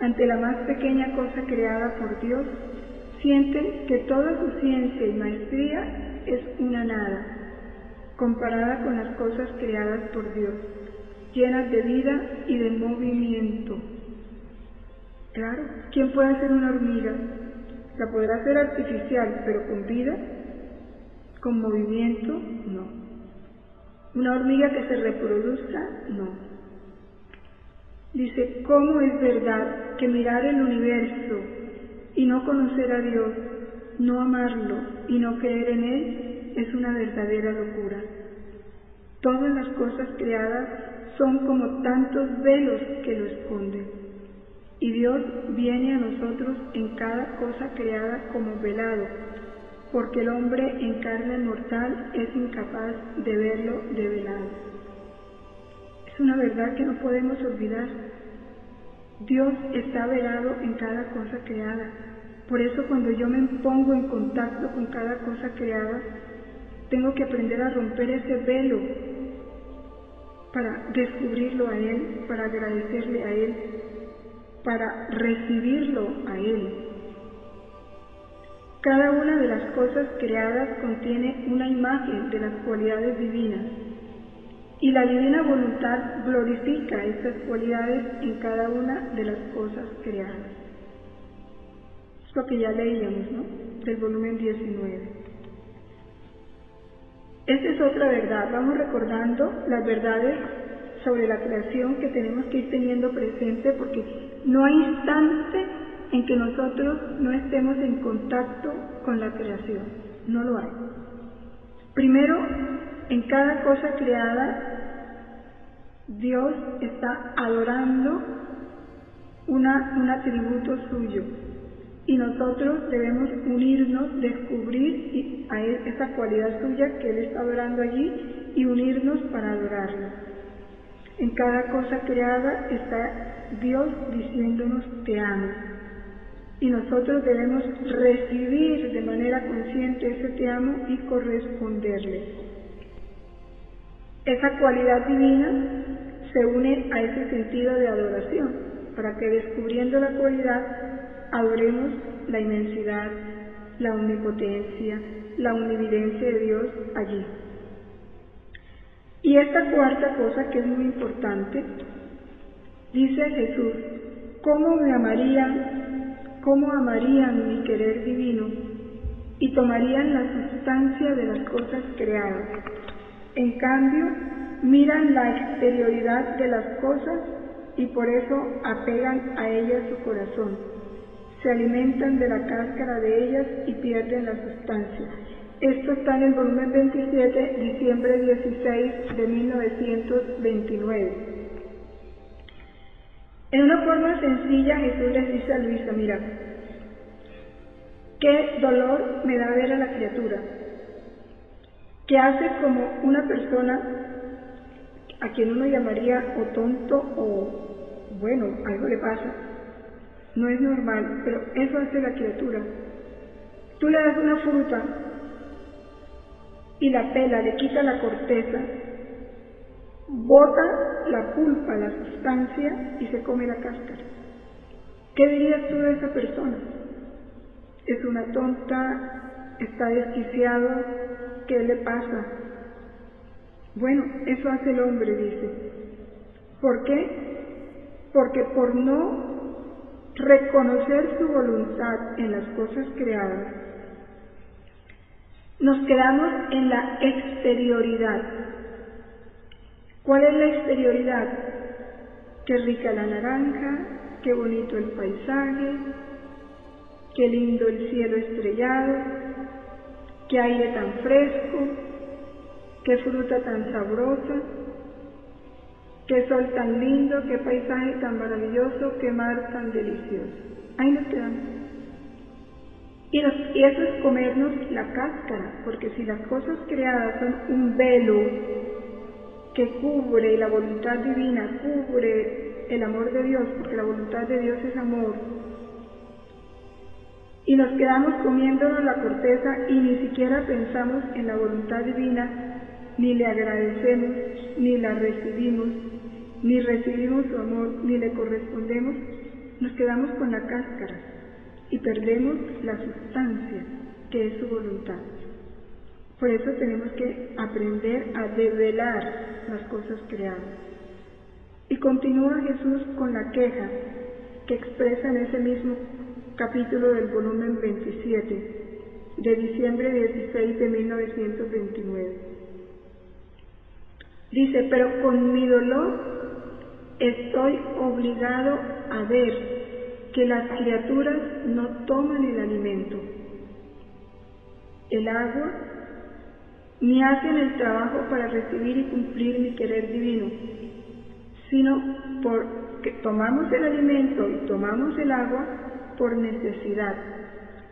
ante la más pequeña cosa creada por Dios, sienten que toda su ciencia y maestría es una nada, comparada con las cosas creadas por Dios, llenas de vida y de movimiento. Claro, ¿quién puede hacer una hormiga? La podrá hacer artificial, pero con vida, con movimiento, no. Una hormiga que se reproduzca, no. Dice, ¿cómo es verdad que mirar el universo y no conocer a Dios, no amarlo y no creer en Él, es una verdadera locura? Todas las cosas creadas son como tantos velos que lo esconden. y Dios viene a nosotros en cada cosa creada como velado, porque el hombre en carne mortal es incapaz de verlo de velado. Es una verdad que no podemos olvidar. Dios está velado en cada cosa creada. Por eso cuando yo me pongo en contacto con cada cosa creada, tengo que aprender a romper ese velo para descubrirlo a Él, para agradecerle a Él, para recibirlo a Él. Cada una de las cosas creadas contiene una imagen de las cualidades divinas, y la divina voluntad glorifica estas cualidades en cada una de las cosas creadas. Es lo que ya leíamos, ¿no? Del volumen 19. Esta es otra verdad. Vamos recordando las verdades sobre la creación que tenemos que ir teniendo presente, porque no hay instante en que nosotros no estemos en contacto con la creación. No lo hay. Primero, en cada cosa creada, Dios está adorando un atributo suyo, y nosotros debemos unirnos, descubrir a Él esa cualidad suya que Él está adorando allí y unirnos para adorarlo. En cada cosa creada está Dios diciéndonos te amo, y nosotros debemos recibir de manera consciente ese te amo y corresponderle. Esa cualidad divina se une a ese sentido de adoración, para que descubriendo la cualidad adoremos la inmensidad, la omnipotencia, la omnividencia de Dios allí. Y esta cuarta cosa, que es muy importante, dice Jesús: ¿cómo amarían mi querer divino y tomarían la sustancia de las cosas creadas? En cambio, miran la exterioridad de las cosas y por eso apegan a ellas su corazón. Se alimentan de la cáscara de ellas y pierden la sustancia. Esto está en el volumen 27, diciembre 16 de 1929. En una forma sencilla, Jesús les dice a Luisa: mira, qué dolor me da ver a la criatura, que hace como una persona a quien uno llamaría o tonto o, bueno, algo le pasa, no es normal, pero eso hace la criatura. Tú le das una fruta y la pela, le quita la corteza, bota la pulpa, la sustancia, y se come la cáscara. ¿Qué dirías tú de esa persona? Es una tonta, está desquiciado, ¿qué le pasa? Bueno, eso hace el hombre, dice. ¿Por qué? Porque por no reconocer su voluntad en las cosas creadas, nos quedamos en la exterioridad. ¿Cuál es la exterioridad? Qué rica la naranja, qué bonito el paisaje, qué lindo el cielo estrellado, qué aire tan fresco, qué fruta tan sabrosa, qué sol tan lindo, qué paisaje tan maravilloso, qué mar tan delicioso. Ahí nos quedamos. Y eso es comernos la cáscara, porque si las cosas creadas son un velo que cubre la voluntad divina, cubre el amor de Dios, porque la voluntad de Dios es amor, y nos quedamos comiéndonos la corteza y ni siquiera pensamos en la voluntad divina, ni le agradecemos, ni la recibimos, ni recibimos su amor, ni le correspondemos, nos quedamos con la cáscara y perdemos la sustancia que es su voluntad. Por eso tenemos que aprender a develar las cosas creadas. Y continúa Jesús con la queja que expresa en ese mismo capítulo del volumen 27, de diciembre 16 de 1929. Dice: pero con mi dolor estoy obligado a ver que las criaturas no toman el alimento, el agua, ni hacen el trabajo para recibir y cumplir mi querer divino. sino porque tomamos el alimento y tomamos el agua por necesidad,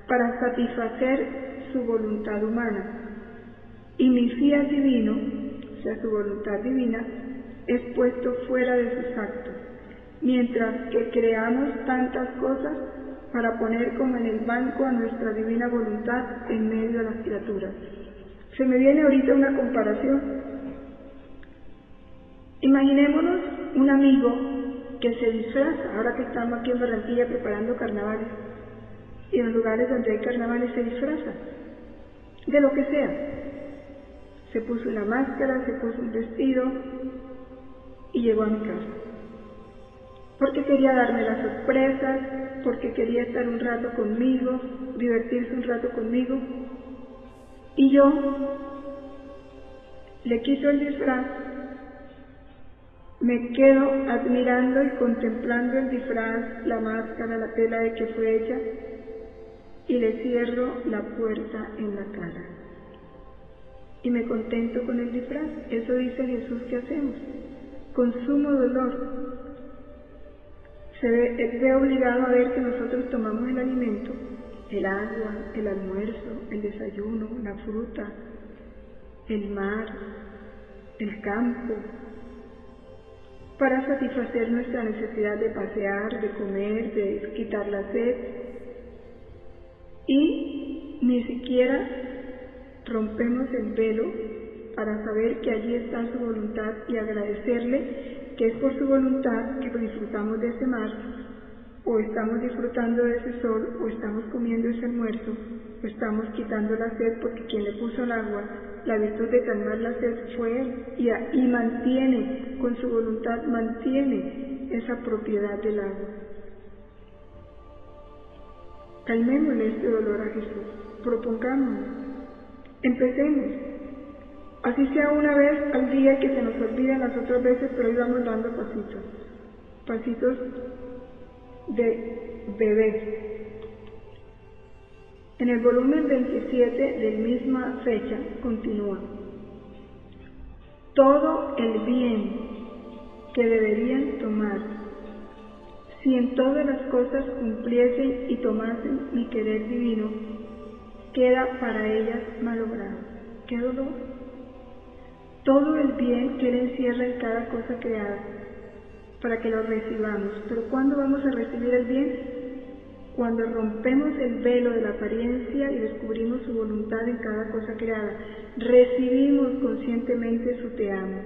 para satisfacer su voluntad humana. Y mi fiat divino, o sea, su voluntad divina, es puesto fuera de sus actos, mientras que creamos tantas cosas para poner como en el banco a nuestra divina voluntad en medio de las criaturas. Se me viene ahorita una comparación. Imaginémonos un amigo que se disfraza, ahora que estamos aquí en Barranquilla preparando carnavales, y en los lugares donde hay carnavales se disfraza, de lo que sea. Se puso una máscara, se puso un vestido y llegó a mi casa. Porque quería darme la sorpresa, porque quería estar un rato conmigo, divertirse un rato conmigo. Y yo le quito el disfraz, me quedo admirando y contemplando el disfraz, la máscara, la tela de que fue hecha, y le cierro la puerta en la cara. Y me contento con el disfraz. Eso dice Jesús que hacemos, con sumo dolor. Se ve obligado a ver que nosotros tomamos el alimento, el agua, el almuerzo, el desayuno, la fruta, el mar, el campo, para satisfacer nuestra necesidad de pasear, de comer, de quitar la sed, y ni siquiera rompemos el velo para saber que allí está su voluntad y agradecerle que es por su voluntad que disfrutamos de ese mar, o estamos disfrutando de ese sol, o estamos comiendo ese almuerzo, o estamos quitando la sed, porque quien le puso el agua, la virtud de calmar la sed fue Él, y mantiene, con su voluntad, mantiene esa propiedad del agua. Calmémosle este dolor a Jesús, propongámonos, empecemos. Así sea una vez al día, que se nos olviden las otras veces, pero ahí vamos dando pasitos de bebé. En el volumen 27 de la misma fecha continúa: todo el bien que deberían tomar, si en todas las cosas cumpliesen y tomasen mi querer divino, queda para ellas malogrado. ¡Qué dolor! Todo el bien que Él encierra en cada cosa creada, para que lo recibamos. Pero ¿cuándo vamos a recibir el bien? Cuando rompemos el velo de la apariencia y descubrimos su voluntad en cada cosa creada. Recibimos conscientemente su te amo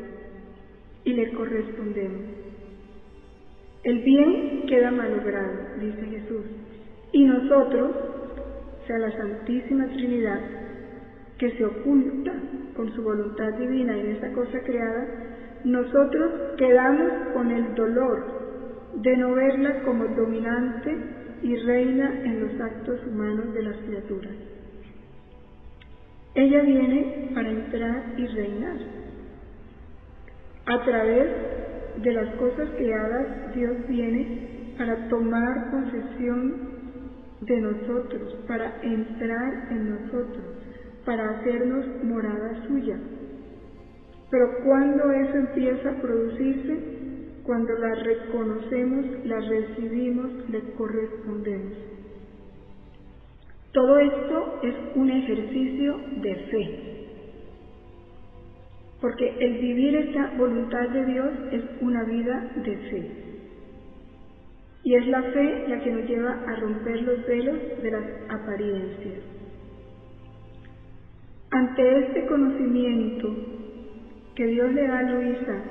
y le correspondemos. El bien queda malogrado, dice Jesús, y nosotros, o sea, la Santísima Trinidad, que se oculta con su voluntad divina en esa cosa creada, nosotros quedamos con el dolor de no verla como dominante y reina en los actos humanos de las criaturas. Ella viene para entrar y reinar. A través de las cosas creadas, Dios viene para tomar posesión de nosotros, para entrar en nosotros, para hacernos morada suya. Pero ¿cuándo eso empieza a producirse? Cuando la reconocemos, la recibimos, le correspondemos. Todo esto es un ejercicio de fe, porque el vivir esta voluntad de Dios es una vida de fe. Y es la fe la que nos lleva a romper los velos de las apariencias. Ante este conocimiento que Dios le da a Luisa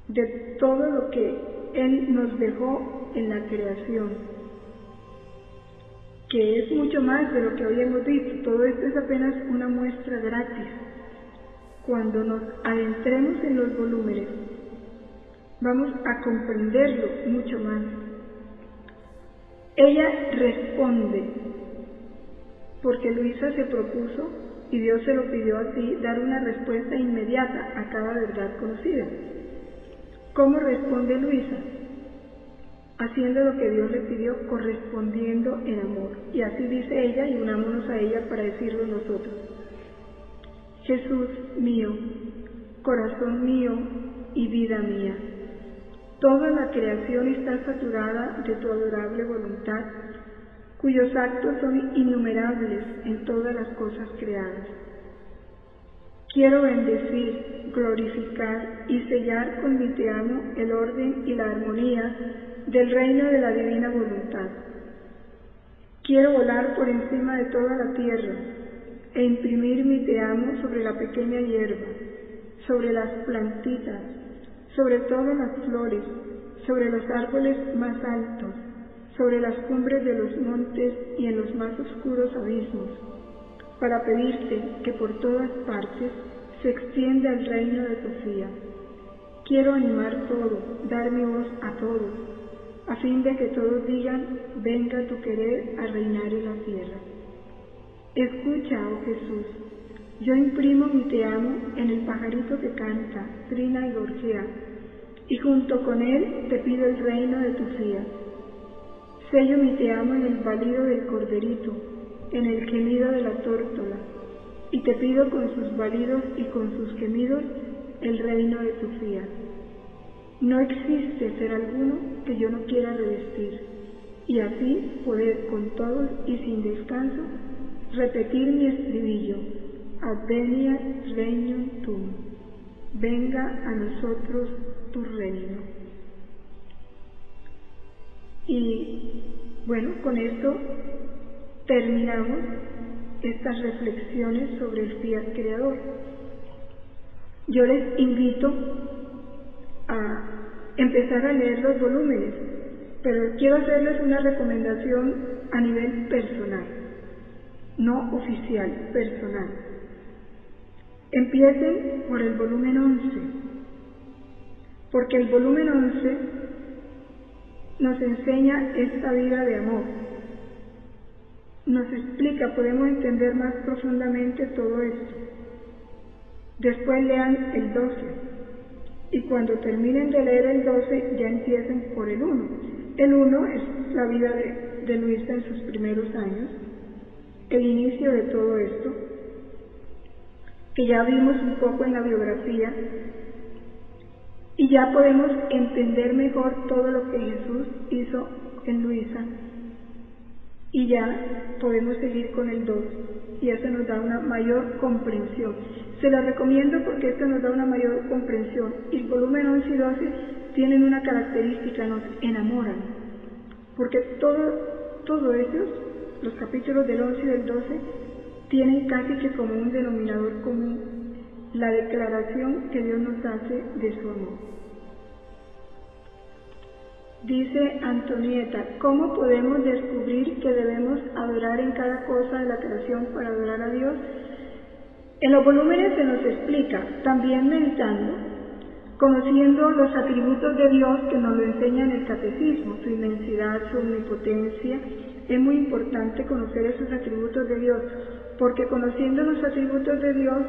de todo lo que Él nos dejó en la creación, que es mucho más de lo que hoy hemos visto, todo esto es apenas una muestra gratis. Cuando nos adentremos en los volúmenes, vamos a comprenderlo mucho más. Ella responde, porque Luisa se propuso, y Dios se lo pidió así, dar una respuesta inmediata a cada verdad conocida. ¿Cómo responde Luisa? Haciendo lo que Dios le pidió, correspondiendo en amor. Y así dice ella, y unámonos a ella para decirlo nosotros. Jesús mío, corazón mío, y vida mía. Toda la creación está saturada de tu adorable voluntad, cuyos actos son innumerables en todas las cosas creadas. Quiero bendecir, glorificar y sellar con mi te amo el orden y la armonía del reino de la divina voluntad. Quiero volar por encima de toda la tierra e imprimir mi te amo sobre la pequeña hierba, sobre las plantitas, sobre todas las flores, sobre los árboles más altos, sobre las cumbres de los montes y en los más oscuros abismos, para pedirte que por todas partes se extienda el reino de Sofía. Quiero animar todo, dar mi voz a todos, a fin de que todos digan, venga tu querer a reinar en la tierra. Escucha, oh Jesús, yo imprimo mi te amo en el pajarito que canta, trina y gorjea, y junto con él te pido el reino de tu fía. Sello mi te amo en el balido del corderito, en el gemido de la tórtola, y te pido con sus balidos y con sus gemidos el reino de tu fía. No existe ser alguno que yo no quiera revestir, y así poder con todos y sin descanso repetir mi estribillo, Adveniat regnum tuum, venga a nosotros tu reino. Y bueno, con esto terminamos estas reflexiones sobre el fiat creador. Yo les invito a empezar a leer los volúmenes, pero quiero hacerles una recomendación a nivel personal, no oficial, personal. Empiecen por el volumen 11, porque el volumen 11 nos enseña esta vida de amor. Nos explica, podemos entender más profundamente todo esto. Después lean el 12, y cuando terminen de leer el 12 ya empiecen por el 1. El 1 es la vida de Luisa en sus primeros años, el inicio de todo esto, que ya vimos un poco en la biografía, y ya podemos entender mejor todo lo que Jesús hizo en Luisa, y ya podemos seguir con el 2, y eso nos da una mayor comprensión. Se lo recomiendo porque esto nos da una mayor comprensión. Y el volumen 11 y 12 tienen una característica, nos enamoran, porque todos ellos, los capítulos del 11 y del 12, tienen casi que como un denominador común la declaración que Dios nos hace de su amor. Dice Antonieta, ¿cómo podemos descubrir que debemos adorar en cada cosa de la creación para adorar a Dios? En los volúmenes se nos explica, también meditando, conociendo los atributos de Dios que nos lo enseña en el catecismo, su inmensidad, su omnipotencia. Es muy importante conocer esos atributos de Dios, porque conociendo los atributos de Dios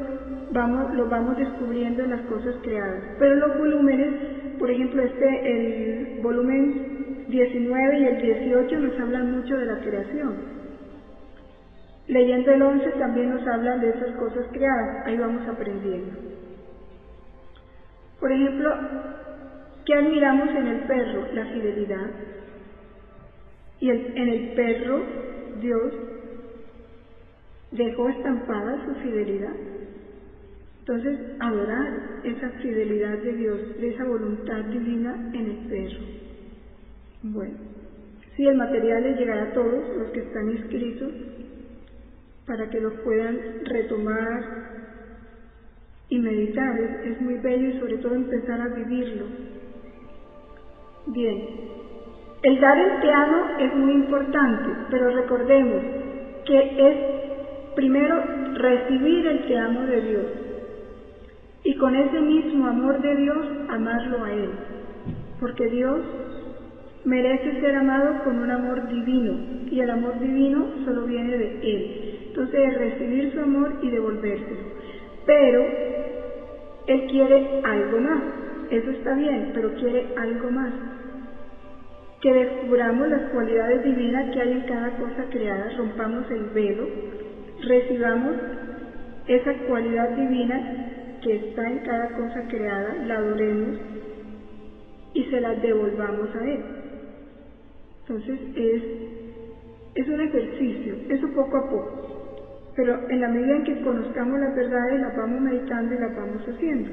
los vamos descubriendo en las cosas creadas. Pero los volúmenes, por ejemplo el volumen 19 y el 18 nos hablan mucho de la creación. Leyendo el 11 también nos hablan de esas cosas creadas, ahí vamos aprendiendo. Por ejemplo, ¿qué admiramos en el perro? La fidelidad. Y en el perro Dios dejó estampada su fidelidad. Entonces, adorar esa fidelidad de Dios, de esa voluntad divina en el perro. Bueno, sí, el material les llegará a todos los que están inscritos para que los puedan retomar y meditar. Es muy bello y sobre todo empezar a vivirlo. Bien, el dar el te amo es muy importante, pero recordemos que es primero recibir el te amo de Dios y con ese mismo amor de Dios amarlo a Él, porque Dios merece ser amado con un amor divino y el amor divino solo viene de Él. Entonces es recibir su amor y devolvérselo, pero Él quiere algo más. Eso está bien, pero quiere algo más, que descubramos las cualidades divinas que hay en cada cosa creada, rompamos el velo, recibamos esa cualidad divina que está en cada cosa creada, la adoremos y se la devolvamos a Él. Entonces es un ejercicio, eso poco a poco, pero en la medida en que conozcamos las verdades, las vamos meditando y las vamos haciendo.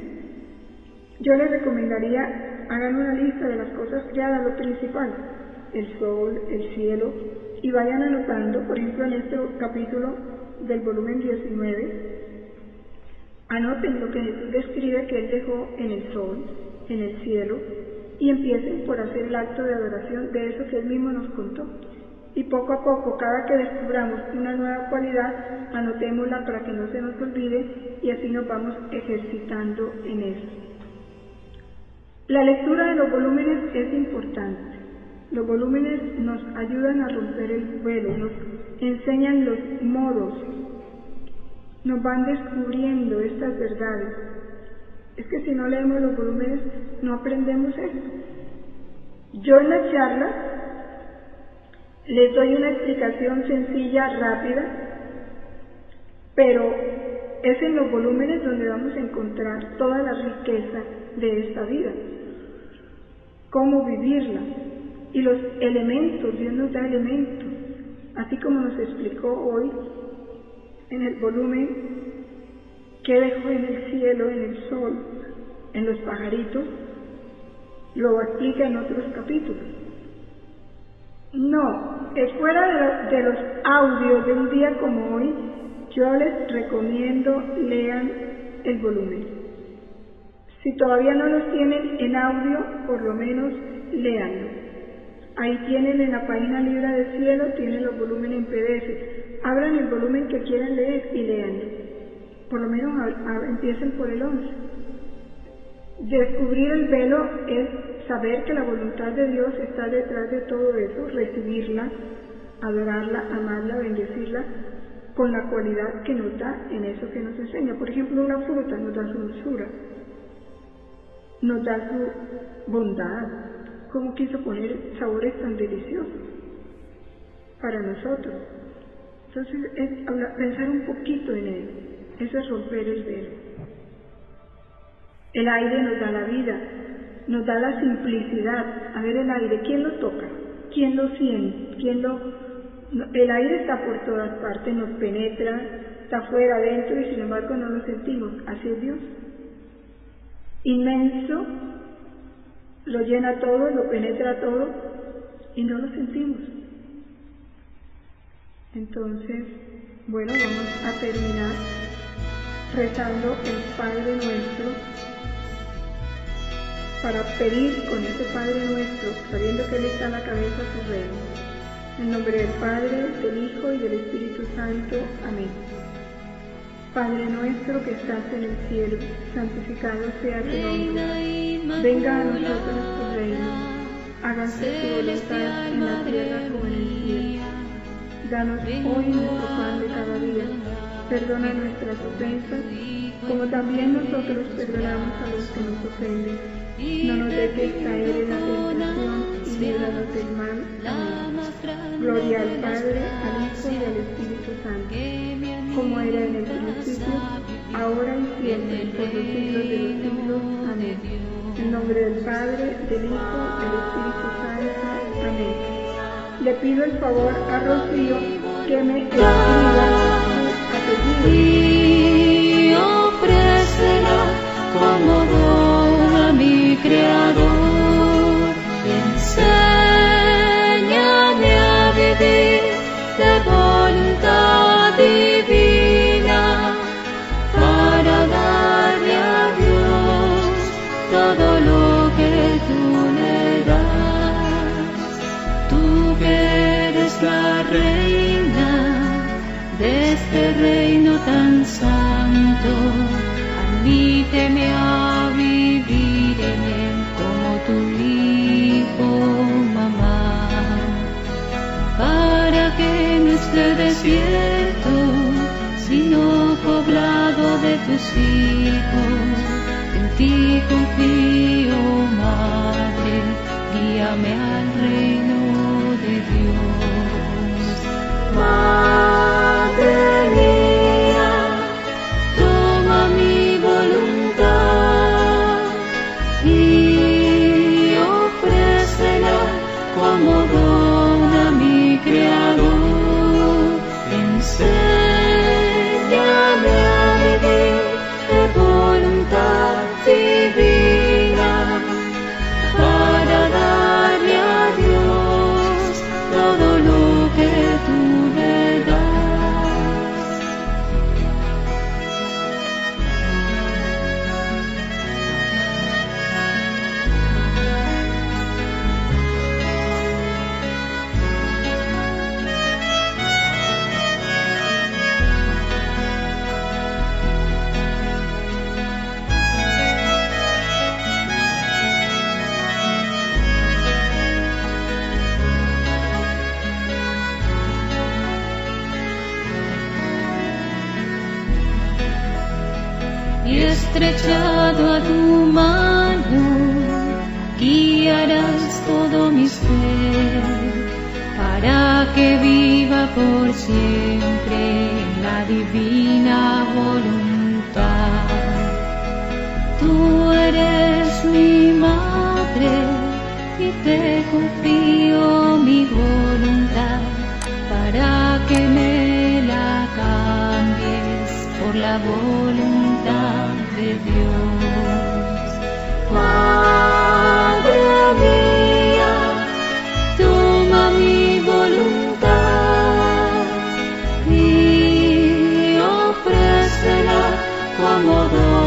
Yo les recomendaría, hagan una lista de las cosas creadas, lo principal, el sol, el cielo, y vayan anotando, por ejemplo en este capítulo del volumen 19, anoten lo que Jesús describe que Él dejó en el sol, en el cielo, y empiecen por hacer el acto de adoración de eso que Él mismo nos contó. Y poco a poco, cada que descubramos una nueva cualidad, anotémosla para que no se nos olvide y así nos vamos ejercitando en eso. La lectura de los volúmenes es importante. Los volúmenes nos ayudan a romper el velo, nos enseñan los modos, nos van descubriendo estas verdades. Es que si no leemos los volúmenes no aprendemos esto. Yo en la charla les doy una explicación sencilla, rápida, pero es en los volúmenes donde vamos a encontrar toda la riqueza de esta vida, cómo vivirla y los elementos. Dios nos da elementos, así como nos explicó hoy en el volumen que dejó en el cielo, en el sol, en los pajaritos, lo explica en otros capítulos. No, fuera de los audios de un día como hoy, yo les recomiendo lean el volumen. Si todavía no los tienen en audio, por lo menos léanlo. Ahí tienen en la página Libra del Cielo, tienen los volúmenes en PDF. Abran el volumen que quieran leer y léanlo. Por lo menos empiecen por el 11. Descubrir el velo es saber que la voluntad de Dios está detrás de todo eso, recibirla, adorarla, amarla, bendecirla, con la cualidad que nos da en eso que nos enseña. Por ejemplo, una fruta nos da su dulzura, nos da su bondad, cómo quiso poner sabores tan deliciosos para nosotros. Entonces es pensar un poquito en él, eso es romper el velo. El aire nos da la vida, nos da la simplicidad. A ver, el aire, ¿quién lo toca? ¿Quién lo siente? El aire está por todas partes, nos penetra, está afuera, adentro, y sin embargo no lo sentimos. Así es Dios. Inmenso, lo llena todo, lo penetra todo, y no lo sentimos. Entonces, bueno, vamos a terminar rezando el Padre Nuestro, para pedir con ese Padre Nuestro, sabiendo que Él está a la cabeza de su reino. En nombre del Padre, del Hijo y del Espíritu Santo. Amén. Padre nuestro que estás en el cielo, santificado sea tu nombre. Venga a nosotros tu reino. Hágase tu voluntad en la tierra como en el cielo. Danos hoy nuestro pan de cada día. Perdona nuestras ofensas, como también nosotros perdonamos a los que nos ofenden. No nos dejes caer en la tentación y líbranos del mal. Amén. Gloria al Padre, al Hijo y al Espíritu Santo, como era en el principio, ahora y siempre, por los siglos de los siglos. Amén. En nombre del Padre, del Hijo, del Espíritu Santo. Amén. Le pido el favor a Rocío que me escriba su apellido. Y ofrécela como don a mi Creador. Enséñame a vivir de voluntad divina para darle a Dios todo lo que tú le das. Tú que eres la reina de este reino tan santo, admíteme a vivir en él como tu hijo, mamá, para que no esté desierto, sino poblado de tus hijos. En ti confío, madre, guíame al reino de Dios. Madre mía, toma mi voluntad estrechado a tu mano, guiarás todo mi ser, para que viva por siempre en la divina voluntad. Tú eres mi madre y te confío mi voluntad, para que me la cambies por la voluntad de Dios. Madre mía, toma mi voluntad y ofrécela como don